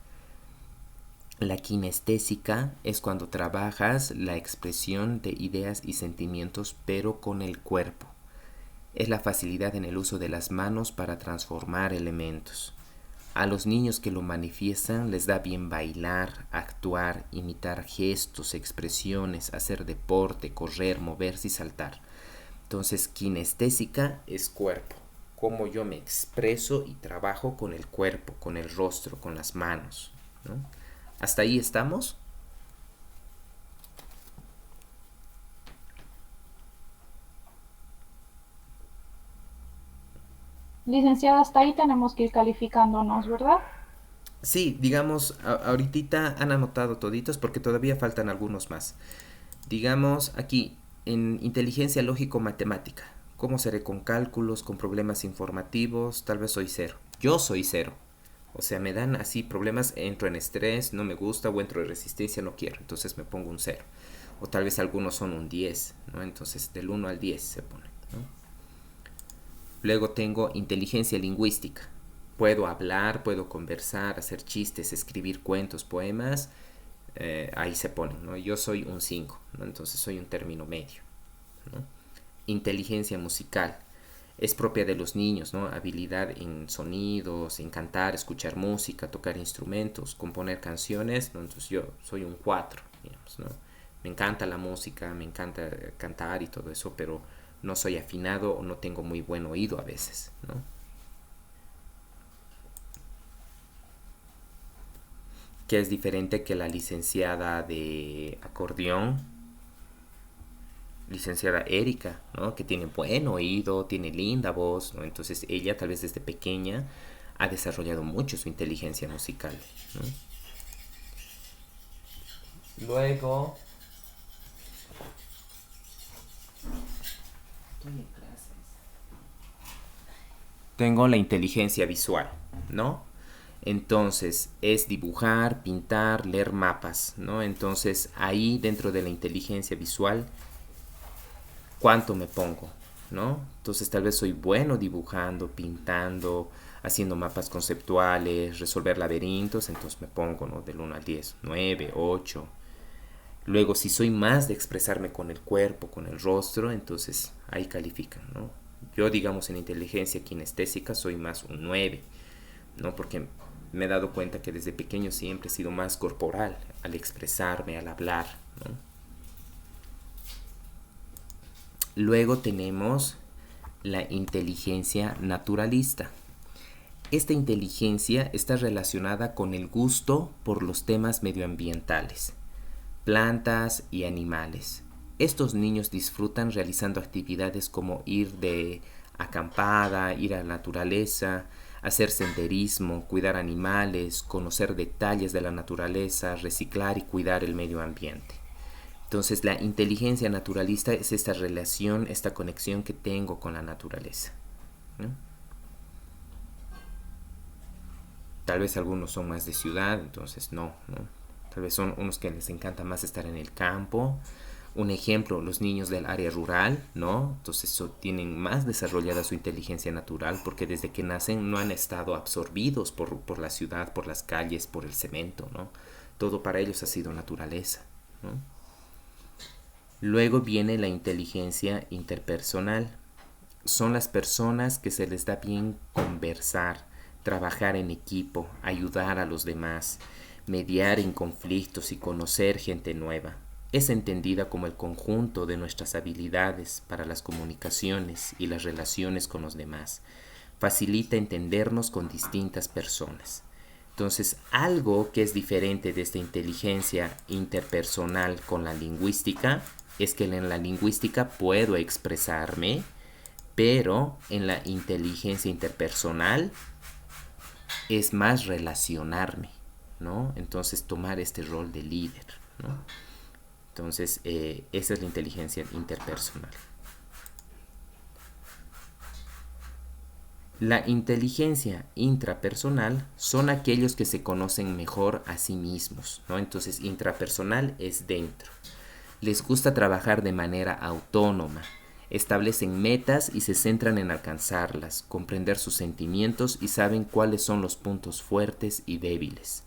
La kinestésica es cuando trabajas la expresión de ideas y sentimientos, pero con el cuerpo. Es la facilidad en el uso de las manos para transformar elementos. A los niños que lo manifiestan les da bien bailar, actuar, imitar gestos, expresiones, hacer deporte, correr, moverse y saltar. Entonces, kinestésica es cuerpo. Cómo yo me expreso y trabajo con el cuerpo, con el rostro, con las manos, ¿no? ¿Hasta ahí estamos? Licenciada, hasta ahí tenemos que ir calificándonos, ¿verdad? Sí, digamos, ahorita han anotado toditos porque todavía faltan algunos más. Digamos aquí, en inteligencia lógico-matemática. ¿Cómo seré con cálculos, con problemas informativos? Tal vez soy cero. Yo soy cero. O sea, me dan así problemas, entro en estrés, no me gusta, o entro en resistencia, no quiero. Entonces me pongo un cero. O tal vez algunos son un 10, ¿no? Entonces del 1 al 10 se pone, ¿no? Luego tengo inteligencia lingüística. Puedo hablar, puedo conversar, hacer chistes, escribir cuentos, poemas. Ahí se ponen, ¿no? Yo soy un 5, ¿no? Entonces soy un término medio, ¿no? Inteligencia musical. Es propia de los niños, ¿no? Habilidad en sonidos, en cantar, escuchar música, tocar instrumentos, componer canciones, ¿no? Entonces yo soy un 4, digamos, ¿no? Me encanta la música, me encanta cantar y todo eso, pero no soy afinado o no tengo muy buen oído a veces, ¿no? Que es diferente que la licenciada de acordeón, licenciada Erika, ¿no? Que tiene buen oído, tiene linda voz, ¿no? Entonces ella tal vez desde pequeña ha desarrollado mucho su inteligencia musical, ¿no? Luego tengo la inteligencia visual, ¿no? Entonces es dibujar, pintar, leer mapas, ¿no? Entonces ahí dentro de la inteligencia visual, ¿cuánto me pongo? ¿No? Entonces tal vez soy bueno dibujando, pintando, haciendo mapas conceptuales, resolver laberintos, entonces me pongo, ¿no? Del 1 al 10, 9, 8. Luego si soy más de expresarme con el cuerpo, con el rostro, entonces ahí califican, ¿no? Yo digamos en inteligencia kinestésica soy más un 9, ¿no? Porque me he dado cuenta que desde pequeño siempre he sido más corporal al expresarme, al hablar, ¿no? Luego tenemos la inteligencia naturalista. Esta inteligencia está relacionada con el gusto por los temas medioambientales, plantas y animales. Estos niños disfrutan realizando actividades como ir de acampada, ir a la naturaleza, hacer senderismo, cuidar animales, conocer detalles de la naturaleza, reciclar y cuidar el medio ambiente. Entonces la inteligencia naturalista es esta relación, esta conexión que tengo con la naturaleza, ¿no? Tal vez algunos son más de ciudad, entonces no. Tal vez son unos que les encanta más estar en el campo, Un ejemplo, los niños del área rural, ¿no? Entonces tienen más desarrollada su inteligencia natural porque desde que nacen no han estado absorbidos por la ciudad, por las calles, por el cemento, ¿no? Todo para ellos ha sido naturaleza, ¿no? Luego viene la inteligencia interpersonal. Son las personas que se les da bien conversar, trabajar en equipo, ayudar a los demás, mediar en conflictos y conocer gente nueva. Es entendida como el conjunto de nuestras habilidades para las comunicaciones y las relaciones con los demás. Facilita entendernos con distintas personas. Entonces, algo que es diferente de esta inteligencia interpersonal con la lingüística es que en la lingüística puedo expresarme, pero en la inteligencia interpersonal es más relacionarme, ¿no? Entonces, tomar este rol de líder, ¿no? Entonces, esa es la inteligencia interpersonal. La inteligencia intrapersonal son aquellos que se conocen mejor a sí mismos, ¿no? Entonces, intrapersonal es dentro. Les gusta trabajar de manera autónoma, establecen metas y se centran en alcanzarlas, comprender sus sentimientos y saben cuáles son los puntos fuertes y débiles.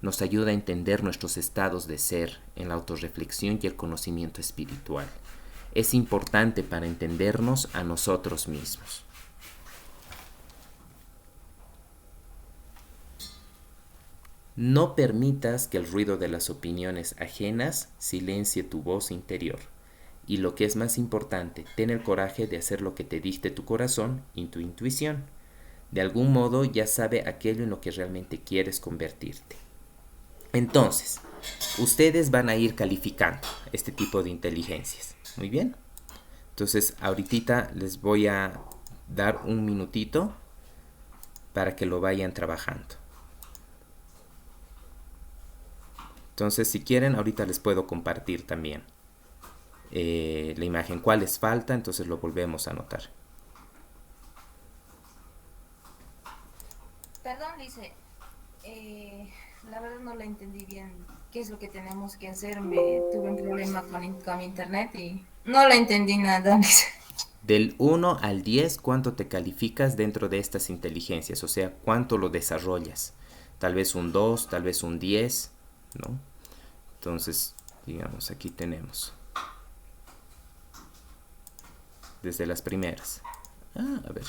Nos ayuda a entender nuestros estados de ser en la autorreflexión y el conocimiento espiritual. Es importante para entendernos a nosotros mismos. No permitas que el ruido de las opiniones ajenas silencie tu voz interior. Y lo que es más importante, ten el coraje de hacer lo que te dicte tu corazón y tu intuición. De algún modo ya sabe aquello en lo que realmente quieres convertirte. Entonces, ustedes van a ir calificando este tipo de inteligencias. Muy bien. Entonces, ahorita les voy a dar un minutito para que lo vayan trabajando. Entonces, si quieren, ahorita les puedo compartir también la imagen. ¿Cuál les falta? Entonces lo volvemos a anotar. Perdón, Lice. La verdad no la entendí bien. ¿Qué es lo que tenemos que hacer? Tuve un problema con mi internet y no la entendí nada, Lice. Del 1 al 10, ¿cuánto te calificas dentro de estas inteligencias? O sea, ¿cuánto lo desarrollas? Tal vez un 2, tal vez un 10, ¿no? Entonces, digamos, aquí tenemos. Desde las primeras. A ver.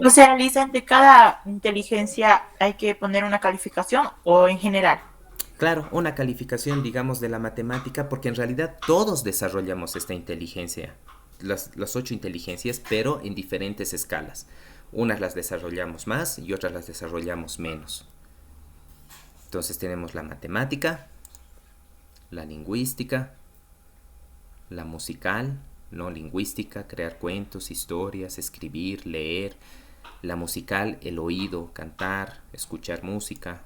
O sea, Lisa, ¿de cada inteligencia hay que poner una calificación o en general? Claro, una calificación, digamos, de la matemática, porque en realidad todos desarrollamos esta inteligencia, las 8 inteligencias, pero en diferentes escalas. Unas las desarrollamos más y otras las desarrollamos menos. Entonces tenemos la matemática, la lingüística, la musical, no lingüística, crear cuentos, historias, escribir, leer. La musical, el oído, cantar, escuchar música.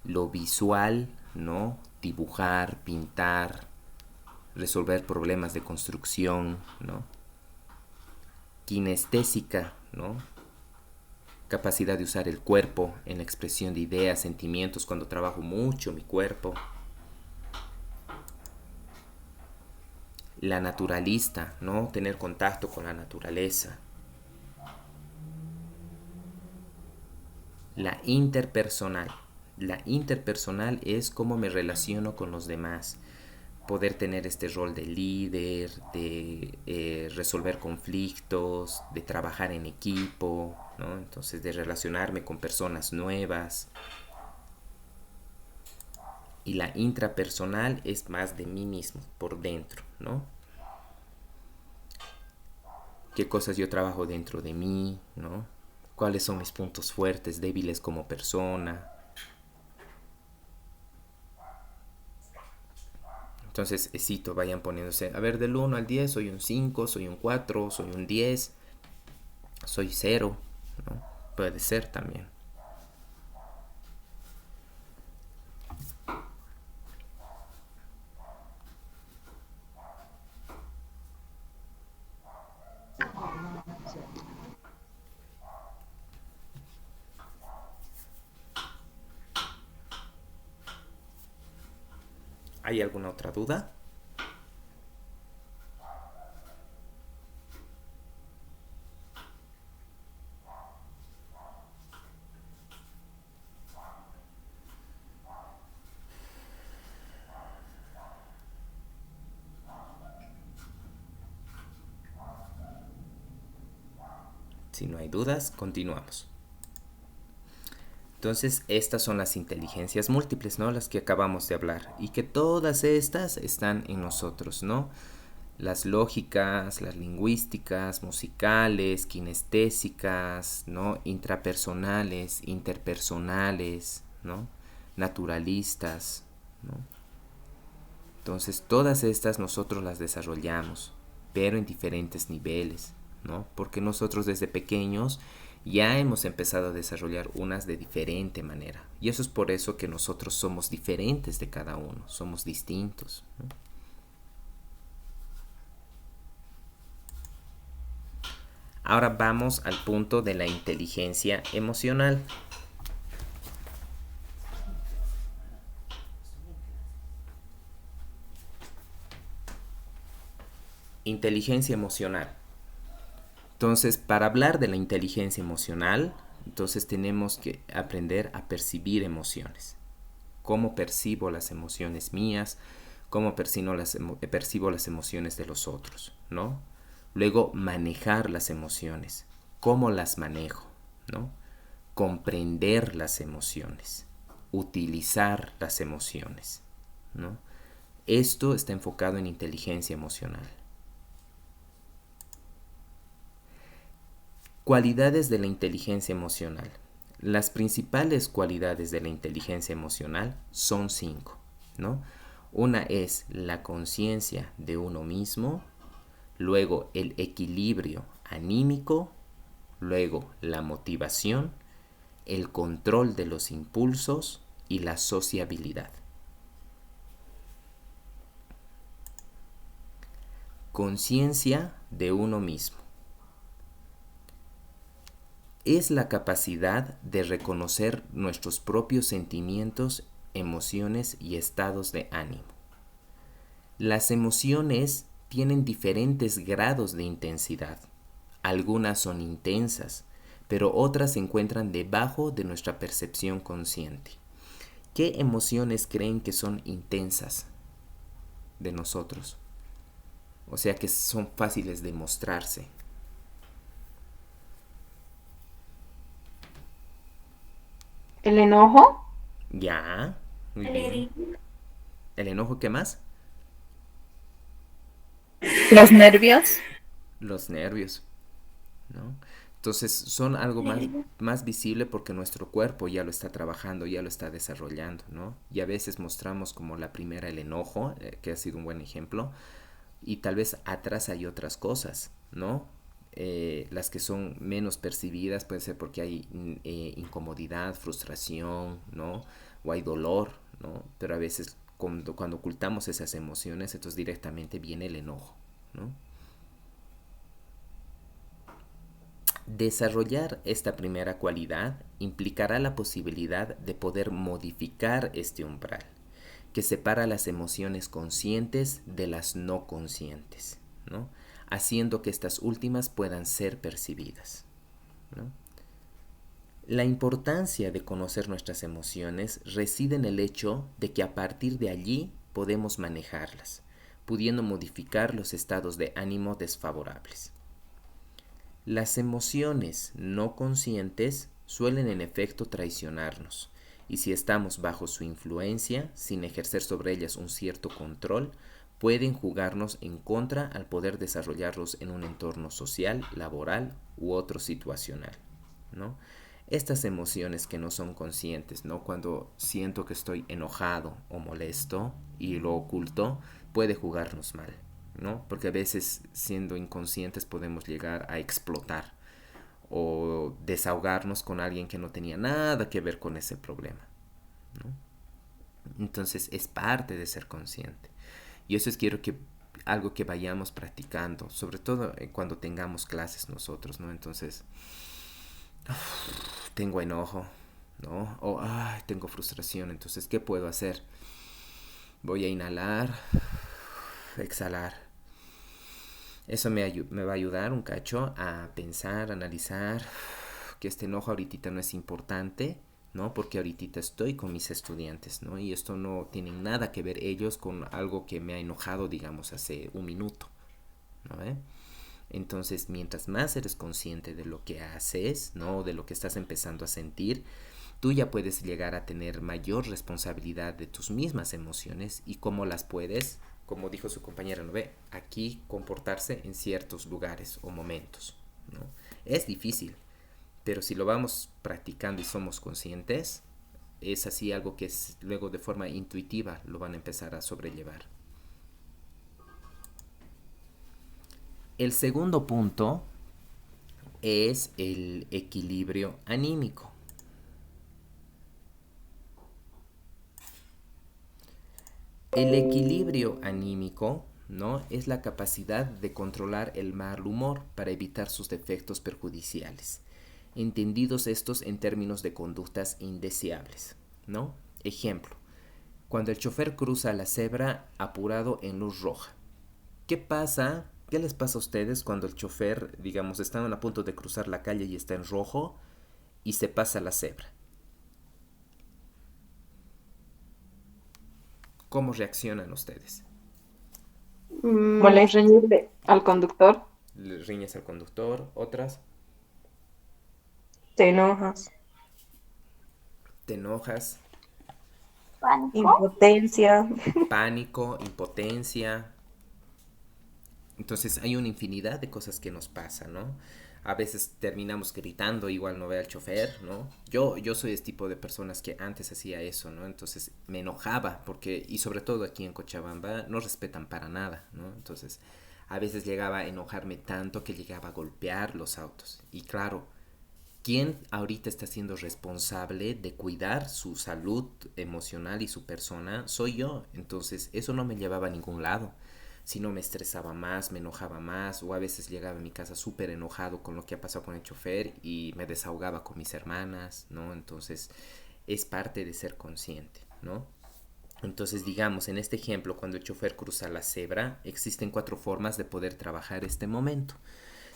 Lo visual, ¿no? Dibujar, pintar, resolver problemas de construcción, ¿no? Kinestésica, ¿no? Capacidad de usar el cuerpo en la expresión de ideas, sentimientos, cuando trabajo mucho mi cuerpo. La naturalista, ¿no? Tener contacto con la naturaleza. La interpersonal. La interpersonal es cómo me relaciono con los demás. Poder tener este rol de líder, de resolver conflictos, de trabajar en equipo, ¿no? Entonces, de relacionarme con personas nuevas. Y la intrapersonal es más de mí mismo, por dentro, ¿no? ¿Qué cosas yo trabajo dentro de mí, ¿no? ¿Cuáles son mis puntos fuertes, débiles como persona? Entonces, cito, vayan poniéndose, a ver, del 1 al 10, soy un 5, soy un 4, soy un 10, soy 0, ¿no? Puede ser también. ¿Hay alguna otra duda? Si no hay dudas, continuamos. Entonces, estas son las inteligencias múltiples, ¿no? Las que acabamos de hablar. Y que todas estas están en nosotros, ¿no? Las lógicas, las lingüísticas, musicales, kinestésicas, ¿no? Intrapersonales, interpersonales, ¿no? Naturalistas, ¿no? Entonces, todas estas nosotros las desarrollamos, pero en diferentes niveles, ¿no? Porque nosotros desde pequeños ya hemos empezado a desarrollar unas de diferente manera. Y eso es por eso que nosotros somos diferentes de cada uno, somos distintos, ¿no? Ahora vamos al punto de la inteligencia emocional. Inteligencia emocional. Entonces, para hablar de la inteligencia emocional, entonces tenemos que aprender a percibir emociones. Cómo percibo las emociones mías, cómo percibo las emociones de los otros, ¿no? Luego, manejar las emociones. ¿Cómo las manejo? ¿No? Comprender las emociones. Utilizar las emociones, ¿no? Esto está enfocado en inteligencia emocional. Cualidades de la inteligencia emocional. Las principales cualidades de la inteligencia emocional son 5, ¿no? Una es la conciencia de uno mismo, luego el equilibrio anímico, luego la motivación, el control de los impulsos y la sociabilidad. Conciencia de uno mismo. Es la capacidad de reconocer nuestros propios sentimientos, emociones y estados de ánimo. Las emociones tienen diferentes grados de intensidad. Algunas son intensas, pero otras se encuentran debajo de nuestra percepción consciente. ¿Qué emociones creen que son intensas de nosotros? O sea, que son fáciles de mostrarse. ¿El enojo? Ya, muy bien. ¿El enojo qué más? Los nervios. Los nervios, ¿no? Entonces son algo más visible porque nuestro cuerpo ya lo está trabajando, ya lo está desarrollando, ¿no? Y a veces mostramos como la primera el enojo, que ha sido un buen ejemplo, y tal vez atrás hay otras cosas, ¿no? Las que son menos percibidas puede ser porque hay incomodidad, frustración, ¿no? O hay dolor, ¿no? Pero a veces cuando ocultamos esas emociones, entonces directamente viene el enojo, ¿no? Desarrollar esta primera cualidad implicará la posibilidad de poder modificar este umbral, que separa las emociones conscientes de las no conscientes, ¿no? Haciendo que estas últimas puedan ser percibidas, ¿no? La importancia de conocer nuestras emociones reside en el hecho de que a partir de allí podemos manejarlas, pudiendo modificar los estados de ánimo desfavorables. Las emociones no conscientes suelen en efecto traicionarnos, y si estamos bajo su influencia, sin ejercer sobre ellas un cierto control, pueden jugarnos en contra al poder desarrollarlos en un entorno social, laboral u otro situacional, ¿no? Estas emociones que no son conscientes, ¿no? Cuando siento que estoy enojado o molesto y lo oculto, puede jugarnos mal, ¿no? Porque a veces siendo inconscientes podemos llegar a explotar o desahogarnos con alguien que no tenía nada que ver con ese problema, ¿no? Entonces es parte de ser consciente. Y eso es algo que vayamos practicando, sobre todo cuando tengamos clases nosotros, ¿no? Entonces, tengo enojo, ¿no? O tengo frustración, entonces, ¿qué puedo hacer? Voy a inhalar, exhalar. Eso me va a ayudar un cacho a pensar, analizar que este enojo ahorita no es importante, ¿no? Porque ahorita estoy con mis estudiantes, ¿no? Y esto no tiene nada que ver ellos con algo que me ha enojado, digamos, hace un minuto, ¿no? Entonces, mientras más eres consciente de lo que haces, ¿no? De lo que estás empezando a sentir, tú ya puedes llegar a tener mayor responsabilidad de tus mismas emociones y cómo las puedes, como dijo su compañera, ¿no ve? Aquí comportarse en ciertos lugares o momentos, ¿no? Es difícil, pero si lo vamos practicando y somos conscientes, es así algo que luego de forma intuitiva lo van a empezar a sobrellevar. El segundo punto es el equilibrio anímico. El equilibrio anímico, ¿no? Es la capacidad de controlar el mal humor para evitar sus efectos perjudiciales, entendidos estos en términos de conductas indeseables, ¿no? Ejemplo, cuando el chofer cruza la cebra apurado en luz roja. ¿Qué pasa? ¿Qué les pasa a ustedes cuando el chofer, digamos, están a punto de cruzar la calle y está en rojo y se pasa la cebra? ¿Cómo reaccionan ustedes? Reñirle al conductor. ¿Le riñes al conductor? ¿Otras? Te enojas. ¿Te enojas? Pánico. Impotencia. Pánico, impotencia. Entonces hay una infinidad de cosas que nos pasan, ¿no? A veces terminamos gritando, igual no ve al chofer, ¿no? Yo soy este tipo de personas que antes hacía eso, ¿no? Entonces me enojaba porque, y sobre todo aquí en Cochabamba, no respetan para nada, ¿no? Entonces a veces llegaba a enojarme tanto que llegaba a golpear los autos. Y claro, ¿quién ahorita está siendo responsable de cuidar su salud emocional y su persona? Soy yo. Entonces eso no me llevaba a ningún lado. Si no, me estresaba más, me enojaba más, o a veces llegaba a mi casa súper enojado con lo que ha pasado con el chofer y me desahogaba con mis hermanas, ¿no? Entonces es parte de ser consciente, ¿no? Entonces, digamos, en este ejemplo, cuando el chofer cruza la cebra, existen 4 formas de poder trabajar este momento,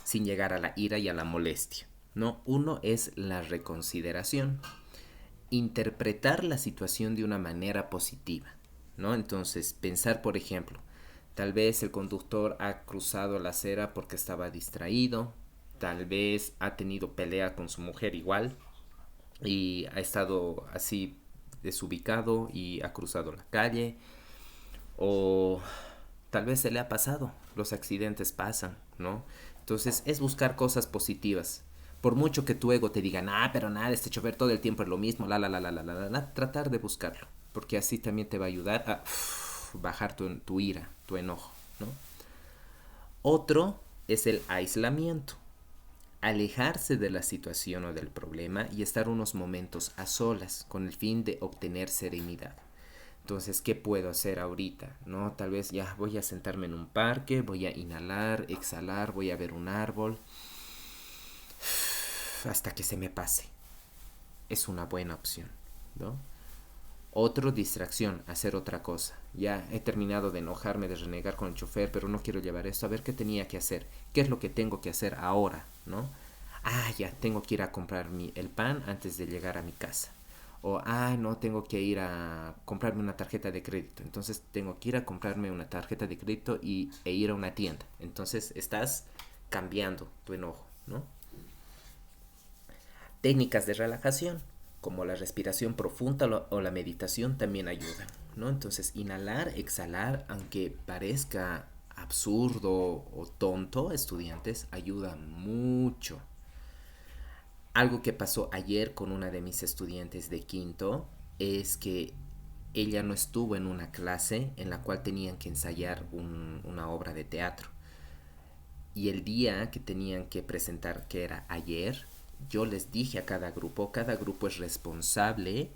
sin llegar a la ira y a la molestia, ¿no? Uno es la reconsideración, interpretar la situación de una manera positiva, ¿no? Entonces, pensar, por ejemplo, tal vez el conductor ha cruzado la acera porque estaba distraído, tal vez ha tenido pelea con su mujer igual y ha estado así desubicado y ha cruzado la calle, o tal vez se le ha pasado, los accidentes pasan, ¿no? Entonces es buscar cosas positivas. Por mucho que tu ego te diga, pero nada, este chofer todo el tiempo es lo mismo, tratar de buscarlo, porque así también te va a ayudar a bajar tu ira, tu enojo, ¿no? Otro es el aislamiento, alejarse de la situación o del problema y estar unos momentos a solas con el fin de obtener serenidad. Entonces, ¿qué puedo hacer ahorita? ¿No? Tal vez ya voy a sentarme en un parque, voy a inhalar, exhalar, voy a ver un árbol hasta que se me pase. Es una buena opción, ¿no? Otro, distracción, hacer otra cosa. Ya he terminado de enojarme, de renegar con el chofer, pero no quiero llevar esto. A ver qué tenía que hacer. ¿Qué es lo que tengo que hacer ahora? ¿No? Ya, tengo que ir a comprar el pan antes de llegar a mi casa. O, no, tengo que ir a comprarme una tarjeta de crédito. Entonces tengo que ir a comprarme una tarjeta de crédito e ir a una tienda. Entonces estás cambiando tu enojo, ¿no? Técnicas de relajación, como la respiración profunda o la meditación, también ayudan, ¿no? Entonces, inhalar, exhalar, aunque parezca absurdo o tonto, estudiantes, ayuda mucho. Algo que pasó ayer con una de mis estudiantes de quinto es que ella no estuvo en una clase en la cual tenían que ensayar una obra de teatro. Y el día que tenían que presentar, que era ayer, yo les dije a cada grupo es responsable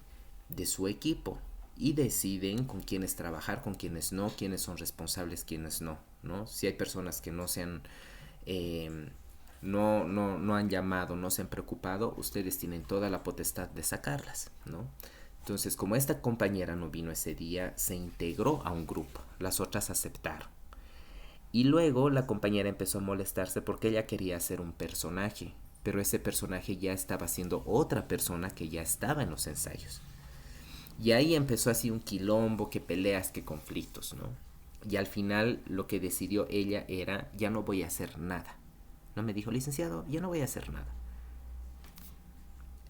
de su equipo y deciden con quiénes trabajar, con quiénes no, quiénes son responsables, quiénes no, ¿no? Si hay personas que no se han no han llamado, no se han preocupado, ustedes tienen toda la potestad de sacarlas, ¿no? Entonces, como esta compañera no vino ese día, se integró a un grupo. Las otras aceptaron. Y luego la compañera empezó a molestarse porque ella quería hacer un personaje, pero ese personaje ya estaba siendo otra persona que ya estaba en los ensayos. Y ahí empezó así un quilombo, que peleas, que conflictos, ¿no? Y al final lo que decidió ella era, ya no voy a hacer nada. No me dijo, licenciado, ya no voy a hacer nada.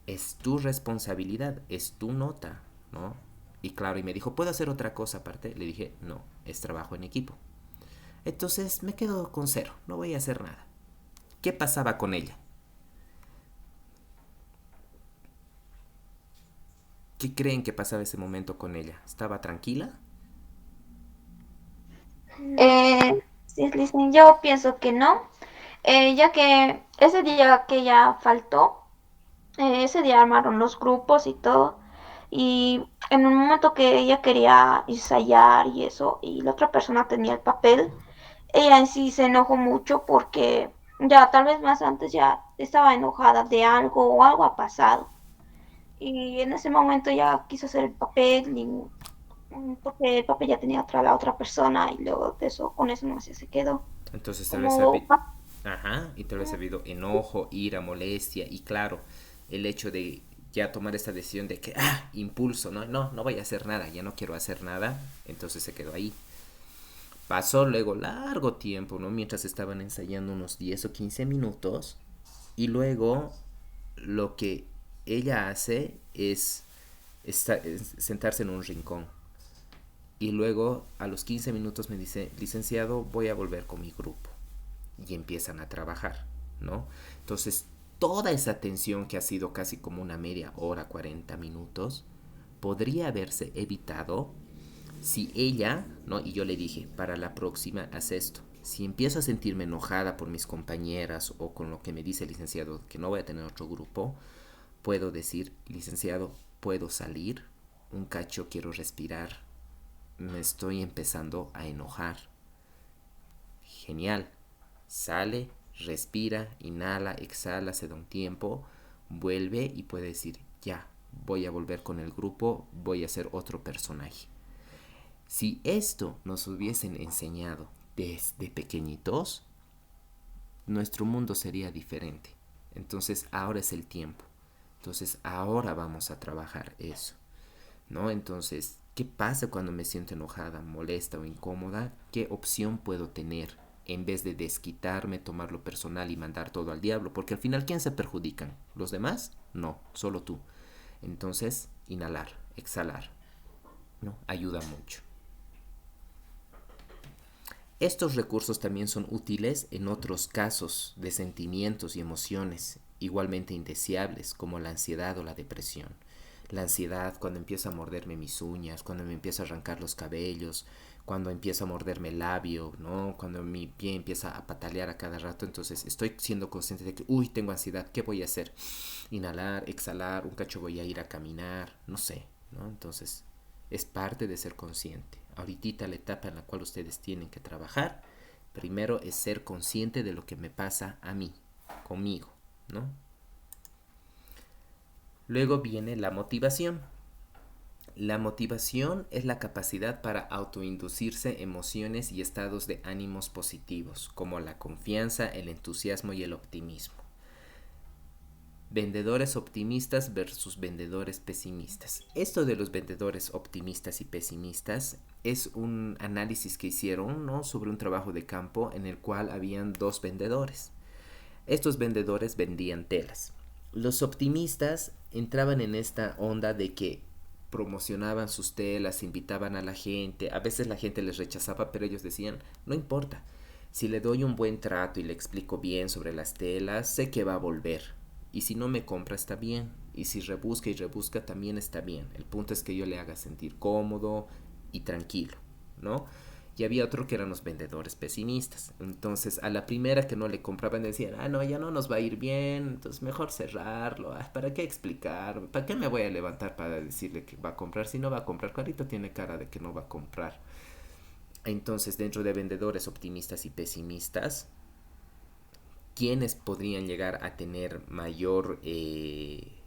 Es tu responsabilidad, es tu nota, ¿no? Y claro, y me dijo, ¿puedo hacer otra cosa aparte? Le dije, no, es trabajo en equipo. Entonces me quedo con 0, no voy a hacer nada. ¿Qué pasaba con ella? ¿Qué creen que pasaba ese momento con ella? ¿Estaba tranquila? Sí, listen, yo pienso que no, ya que ese día que ella faltó, ese día armaron los grupos y todo, y en un momento que ella quería ensayar y eso, y la otra persona tenía el papel, ella en sí se enojó mucho porque ya tal vez más antes ya estaba enojada de algo o algo ha pasado. Y en ese momento ya quiso hacer el papel y porque el papel ya tenía la otra persona y luego de eso, con eso no se quedó. Entonces tal vez Como, ajá, y tal vez ha habido enojo, ira, molestia, y claro, el hecho de ya tomar esta decisión de que, impulso, no voy a hacer nada, ya no quiero hacer nada, entonces se quedó ahí. Pasó luego largo tiempo, ¿no? Mientras estaban ensayando unos 10 o 15 minutos, y luego lo que ella hace es sentarse en un rincón. Y luego a los 15 minutos me dice, licenciado, voy a volver con mi grupo. Y empiezan a trabajar, ¿no? Entonces, toda esa tensión que ha sido casi como una media hora, 40 minutos, podría haberse evitado si ella, ¿no? Y yo le dije, para la próxima haz esto. Si empiezo a sentirme enojada por mis compañeras o con lo que me dice el licenciado, que no voy a tener otro grupo, puedo decir, licenciado, puedo salir, un cacho, quiero respirar, me estoy empezando a enojar. Genial. Sale, respira, inhala, exhala, se da un tiempo, vuelve y puede decir, ya, voy a volver con el grupo, voy a hacer otro personaje. Si esto nos hubiesen enseñado desde pequeñitos, nuestro mundo sería diferente. Entonces ahora es el tiempo. Entonces ahora vamos a trabajar eso, ¿no? Entonces, ¿qué pasa cuando me siento enojada, molesta o incómoda? ¿Qué opción puedo tener? En vez de desquitarme, tomarlo personal y mandar todo al diablo. Porque al final, ¿quién se perjudican? ¿Los demás? No, solo tú. Entonces, inhalar, exhalar, ¿no? Ayuda mucho. Estos recursos también son útiles en otros casos de sentimientos y emociones igualmente indeseables, como la ansiedad o la depresión. La ansiedad, cuando empiezo a morderme mis uñas, cuando me empiezo a arrancar los cabellos, cuando empiezo a morderme el labio, ¿no? Cuando mi pie empieza a patalear a cada rato, entonces estoy siendo consciente de que, tengo ansiedad, ¿qué voy a hacer? Inhalar, exhalar, un cacho voy a ir a caminar, no sé, ¿no? Entonces, es parte de ser consciente. Ahorita la etapa en la cual ustedes tienen que trabajar, primero es ser consciente de lo que me pasa a mí, conmigo, ¿no? Luego viene la motivación. La motivación es la capacidad para autoinducirse emociones y estados de ánimos positivos, como la confianza, el entusiasmo y el optimismo. Vendedores optimistas versus vendedores pesimistas. Esto de los vendedores optimistas y pesimistas es un análisis que hicieron, ¿no? Sobre un trabajo de campo en el cual habían 2 vendedores. Estos vendedores vendían telas. Los optimistas entraban en esta onda de que promocionaban sus telas, invitaban a la gente, a veces la gente les rechazaba, pero ellos decían, no importa, si le doy un buen trato y le explico bien sobre las telas, sé que va a volver, y si no me compra está bien, y si rebusca y rebusca también está bien, el punto es que yo le haga sentir cómodo y tranquilo, ¿no? Y había otro que eran los vendedores pesimistas. Entonces, a la primera que no le compraban decían, no, ya no nos va a ir bien, entonces mejor cerrarlo. ¿Para qué explicar? ¿Para qué me voy a levantar para decirle que va a comprar? Si no va a comprar, clarito tiene cara de que no va a comprar. Entonces, dentro de vendedores optimistas y pesimistas, quienes podrían llegar a tener mayor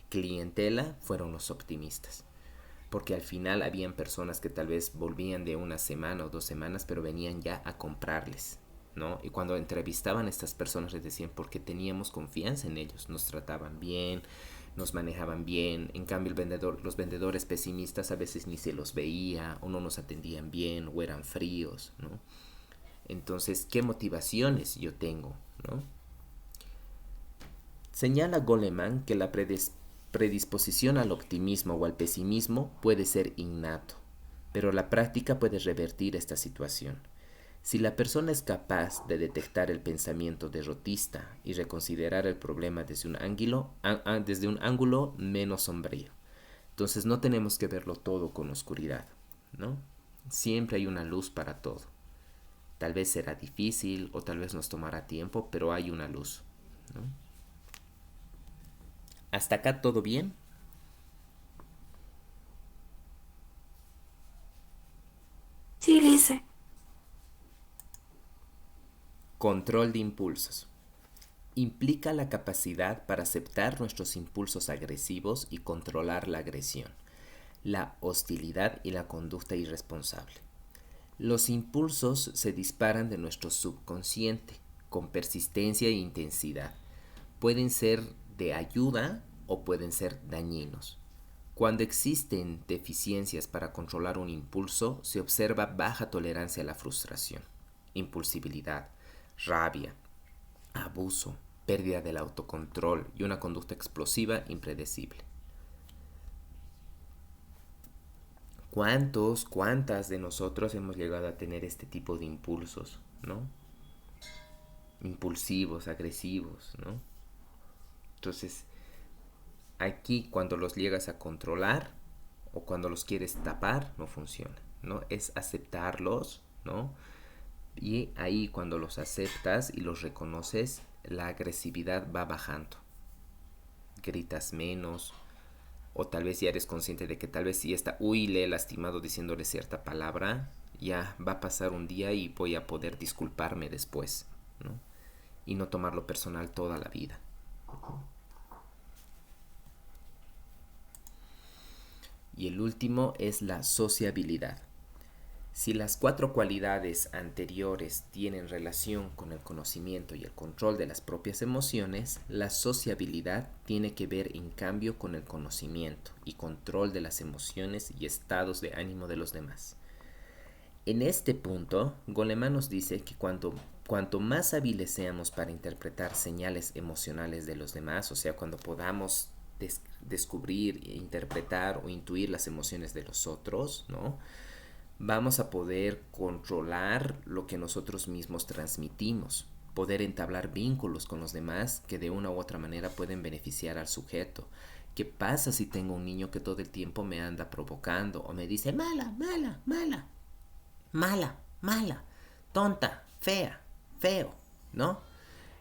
clientela fueron los optimistas. porque al final habían personas que tal vez volvían de una semana o 2 semanas, pero venían ya a comprarles, ¿no? Y cuando entrevistaban a estas personas les decían porque teníamos confianza en ellos, nos trataban bien, nos manejaban bien. En cambio los vendedores pesimistas a veces ni se los veía, o no nos atendían bien, o eran fríos, ¿no? Entonces, ¿qué motivaciones yo tengo, ¿no? Señala Goleman que la predisposición al optimismo o al pesimismo puede ser innato, pero la práctica puede revertir esta situación. Si la persona es capaz de detectar el pensamiento derrotista y reconsiderar el problema desde un ángulo menos sombrío, entonces no tenemos que verlo todo con oscuridad, ¿no? Siempre hay una luz para todo. Tal vez será difícil o tal vez nos tomará tiempo, pero hay una luz, ¿no? ¿Hasta acá todo bien? Sí, Lice. Control de impulsos. Implica la capacidad para aceptar nuestros impulsos agresivos y controlar la agresión, la hostilidad y la conducta irresponsable. Los impulsos se disparan de nuestro subconsciente con persistencia e intensidad. Pueden ser de ayuda o pueden ser dañinos. Cuando existen deficiencias para controlar un impulso, se observa baja tolerancia a la frustración, impulsibilidad, rabia, abuso, pérdida del autocontrol y una conducta explosiva impredecible. ¿Cuántas de nosotros hemos llegado a tener este tipo de impulsos, ¿no? Impulsivos, agresivos, ¿no? Entonces, aquí cuando los llegas a controlar o cuando los quieres tapar, no funciona, ¿no? Es aceptarlos, ¿no? Y ahí cuando los aceptas y los reconoces, la agresividad va bajando. Gritas menos, o tal vez ya eres consciente de que tal vez si le he lastimado diciéndole cierta palabra, ya va a pasar un día y voy a poder disculparme después, ¿no? Y no tomarlo personal toda la vida. Y el último es la sociabilidad. Si las 4 cualidades anteriores tienen relación con el conocimiento y el control de las propias emociones, la sociabilidad tiene que ver en cambio con el conocimiento y control de las emociones y estados de ánimo de los demás. En este punto, Goleman nos dice que cuanto más hábiles seamos para interpretar señales emocionales de los demás, o sea, cuando podamos descubrir, interpretar o intuir las emociones de los otros, ¿no? Vamos a poder controlar lo que nosotros mismos transmitimos, poder entablar vínculos con los demás que de una u otra manera pueden beneficiar al sujeto. ¿Qué pasa si tengo un niño que todo el tiempo me anda provocando o me dice mala, mala, mala, mala, mala, tonta, fea, feo, ¿no?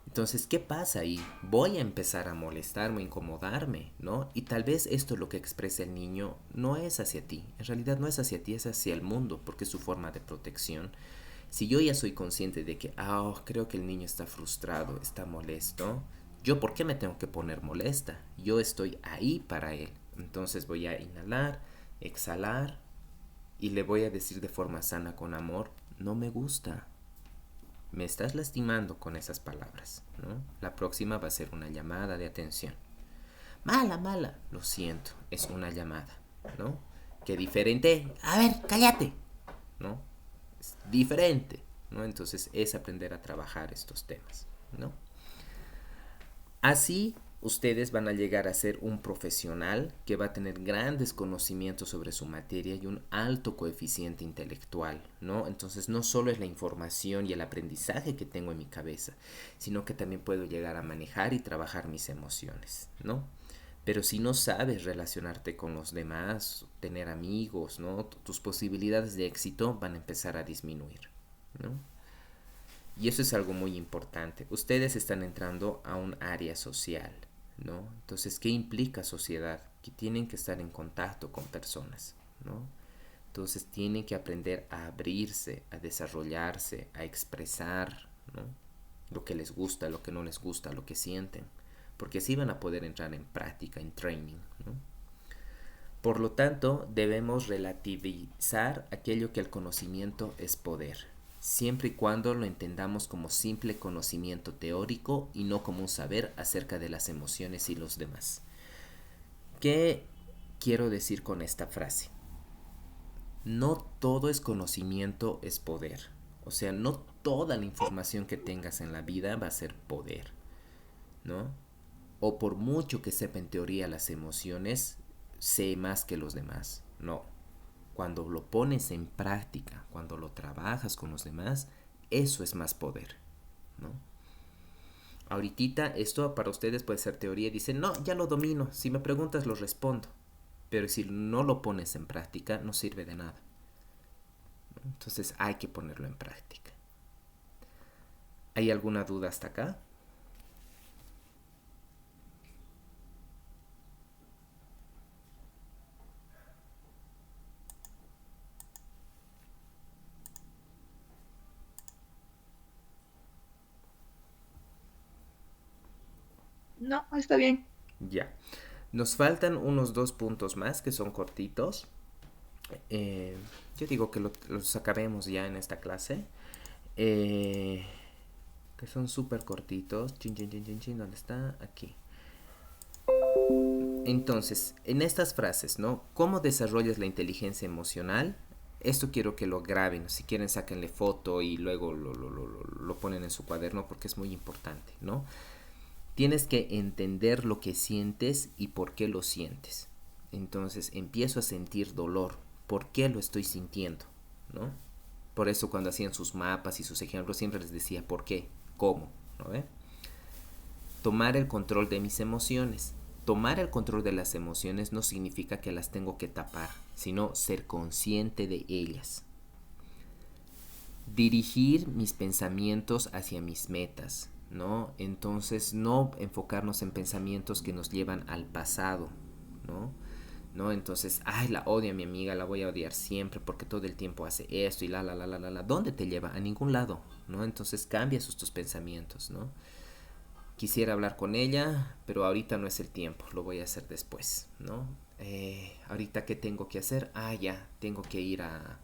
Entonces, ¿qué pasa ahí? Voy a empezar a molestarme, a incomodarme, ¿no? Y tal vez esto es lo que expresa el niño, no es hacia ti. En realidad no es hacia ti, es hacia el mundo, porque es su forma de protección. Si yo ya soy consciente de que, creo que el niño está frustrado, está molesto, ¿yo por qué me tengo que poner molesta? Yo estoy ahí para él. Entonces voy a inhalar, exhalar, y le voy a decir de forma sana, con amor, no me gusta. Me estás lastimando con esas palabras, ¿no? La próxima va a ser una llamada de atención. Mala, mala, lo siento, es una llamada, ¿no? Qué diferente, a ver, cállate, ¿no? Es diferente, ¿no? Entonces es aprender a trabajar estos temas, ¿no? Así ustedes van a llegar a ser un profesional que va a tener grandes conocimientos sobre su materia y un alto coeficiente intelectual, ¿no? Entonces no solo es la información y el aprendizaje que tengo en mi cabeza, sino que también puedo llegar a manejar y trabajar mis emociones, ¿no? Pero si no sabes relacionarte con los demás, tener amigos, ¿no? Tus posibilidades de éxito van a empezar a disminuir, ¿no? Y eso es algo muy importante. Ustedes están entrando a un área social, ¿no? Entonces, ¿qué implica sociedad? Que tienen que estar en contacto con personas, ¿no? Entonces, tienen que aprender a abrirse, a desarrollarse, a expresar, ¿no? Lo que les gusta, lo que no les gusta, lo que sienten. Porque así van a poder entrar en práctica, en training, ¿no? Por lo tanto, debemos relativizar aquello que el conocimiento es poder, siempre y cuando lo entendamos como simple conocimiento teórico y no como un saber acerca de las emociones y los demás. ¿Qué quiero decir con esta frase? No todo es conocimiento, es poder. O sea, no toda la información que tengas en la vida va a ser poder, ¿no? O por mucho que sepa en teoría las emociones, sé más que los demás. No. Cuando lo pones en práctica, cuando lo trabajas con los demás, eso es más poder, ¿no? Ahorita esto para ustedes puede ser teoría. Dicen, no, ya lo domino. Si me preguntas, lo respondo. Pero si no lo pones en práctica, no sirve de nada. Entonces hay que ponerlo en práctica. ¿Hay alguna duda hasta acá? No, está bien. Ya. Nos faltan unos 2 puntos más que son cortitos. Yo digo que los sacaremos ya en esta clase. Que son súper cortitos. Chin, chin, chin, chin, chin. ¿Dónde está? Aquí. Entonces, en estas frases, ¿no? ¿Cómo desarrollas la inteligencia emocional? Esto quiero que lo graben. Si quieren, sáquenle foto y luego lo ponen en su cuaderno porque es muy importante, ¿no? Tienes que entender lo que sientes y por qué lo sientes. Entonces, empiezo a sentir dolor. ¿Por qué lo estoy sintiendo? ¿No? Por eso cuando hacían sus mapas y sus ejemplos siempre les decía ¿por qué? ¿Cómo? ¿No ve? Tomar el control de mis emociones. Tomar el control de las emociones no significa que las tengo que tapar, sino ser consciente de ellas. Dirigir mis pensamientos hacia mis metas, ¿no? Entonces no enfocarnos en pensamientos que nos llevan al pasado, ¿no? ¿No? Entonces, ay, la odio a mi amiga, la voy a odiar siempre porque todo el tiempo hace esto y la. ¿Dónde te lleva? A ningún lado, ¿no? Entonces cambia tus pensamientos, ¿no? Quisiera hablar con ella, pero ahorita no es el tiempo, lo voy a hacer después, ¿no? Ahorita, ¿qué tengo que hacer? Ya, tengo que ir a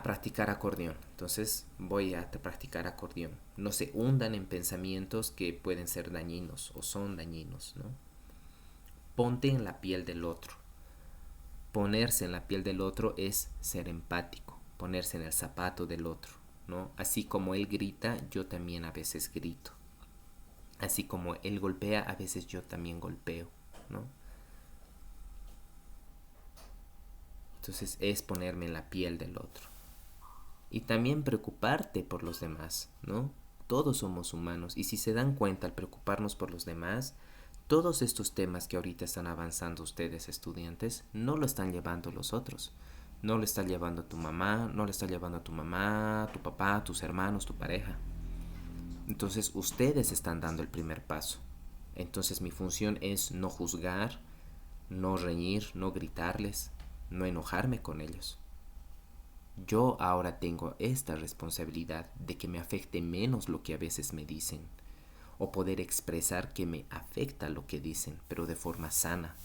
practicar acordeón. Entonces voy a practicar acordeón. No se hundan en pensamientos que pueden ser dañinos o son dañinos, ¿no? Ponte en la piel del otro. Ponerse en la piel del otro es ser empático, ponerse en el zapato del otro, ¿no? Así como él grita, yo también a veces grito. Así como él golpea, a veces yo también golpeo, ¿no? Entonces es ponerme en la piel del otro. Y también preocuparte por los demás, ¿no? Todos somos humanos y si se dan cuenta al preocuparnos por los demás, todos estos temas que ahorita están avanzando ustedes estudiantes, no lo están llevando los otros. No lo está llevando tu mamá, no lo está llevando tu mamá, tu papá, tus hermanos, tu pareja. Entonces ustedes están dando el primer paso. Entonces mi función es no juzgar, no reñir, no gritarles, no enojarme con ellos. Yo ahora tengo esta responsabilidad de que me afecte menos lo que a veces me dicen, o poder expresar que me afecta lo que dicen, pero de forma sana,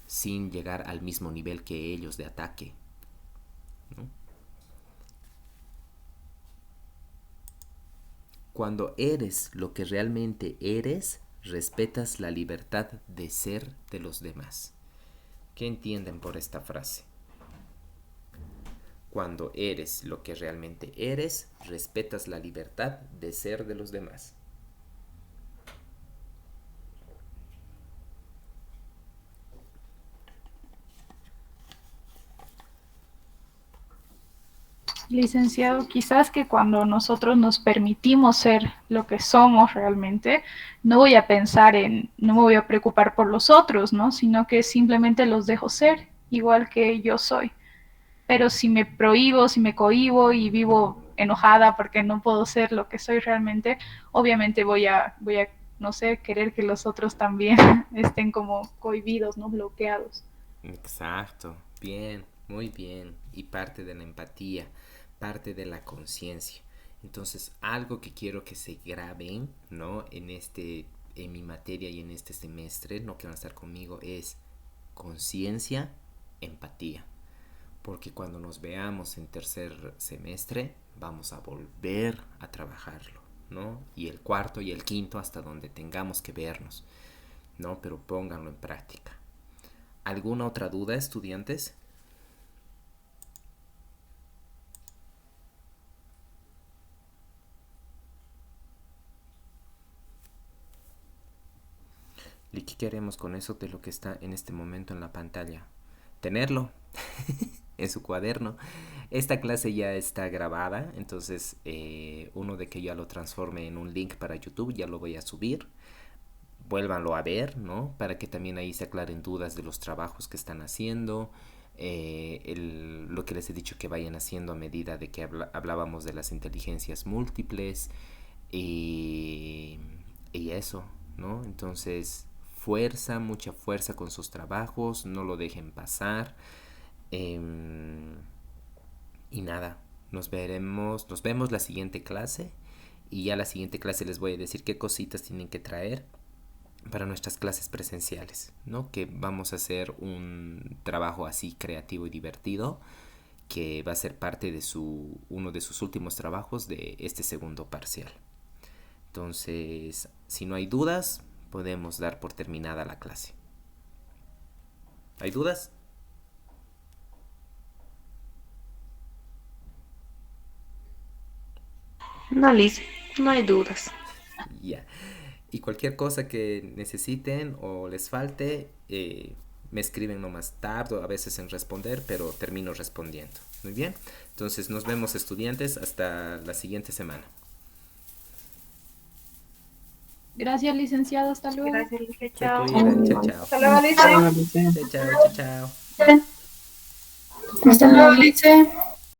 sin llegar al mismo nivel que ellos de ataque, ¿no? Cuando eres lo que realmente eres, respetas la libertad de ser de los demás. ¿Qué entienden por esta frase? Cuando eres lo que realmente eres, respetas la libertad de ser de los demás. Licenciado, quizás que cuando nosotros nos permitimos ser lo que somos realmente, no voy a pensar no me voy a preocupar por los otros, ¿no? Sino que simplemente los dejo ser, igual que yo soy. Pero si me prohíbo, si me cohíbo y vivo enojada porque no puedo ser lo que soy realmente, obviamente voy a, no sé, querer que los otros también estén como cohibidos, ¿no? Bloqueados. Exacto, bien, muy bien. Y parte de la empatía, parte de la conciencia. Entonces, algo que quiero que se graben, ¿no? En mi materia y en este semestre, no que van a estar conmigo, es conciencia, empatía. Porque cuando nos veamos en tercer semestre, vamos a volver a trabajarlo, ¿no? Y el cuarto y el quinto hasta donde tengamos que vernos, ¿no? Pero pónganlo en práctica. ¿Alguna otra duda, estudiantes? ¿Y qué queremos con eso de lo que está en este momento en la pantalla? Tenerlo en su cuaderno. Esta clase ya está grabada, entonces uno de que ya lo transforme en un link para YouTube, ya lo voy a subir. Vuélvanlo a ver, ¿no? Para que también ahí se aclaren dudas de los trabajos que están haciendo, lo que les he dicho que vayan haciendo a medida de que hablábamos de las inteligencias múltiples y eso, ¿no? Entonces, mucha fuerza con sus trabajos, no lo dejen pasar. Y nada, nos vemos la siguiente clase, y ya la siguiente clase les voy a decir qué cositas tienen que traer para nuestras clases presenciales, ¿no? Que vamos a hacer un trabajo así creativo y divertido, que va a ser parte de uno de sus últimos trabajos de este segundo parcial. Entonces, si no hay dudas, podemos dar por terminada la clase. ¿Hay dudas? No, Liz, no hay dudas. Ya. Y cualquier cosa que necesiten o les falte, me escriben nomás, tardo a veces en responder, pero termino respondiendo. Muy bien. Entonces nos vemos, estudiantes, hasta la siguiente semana. Gracias, licenciado. Hasta luego. Gracias, Lice. Chao. Chao, chao. Hasta luego, Lice. Chao, chao, chao. Hasta luego, Lice.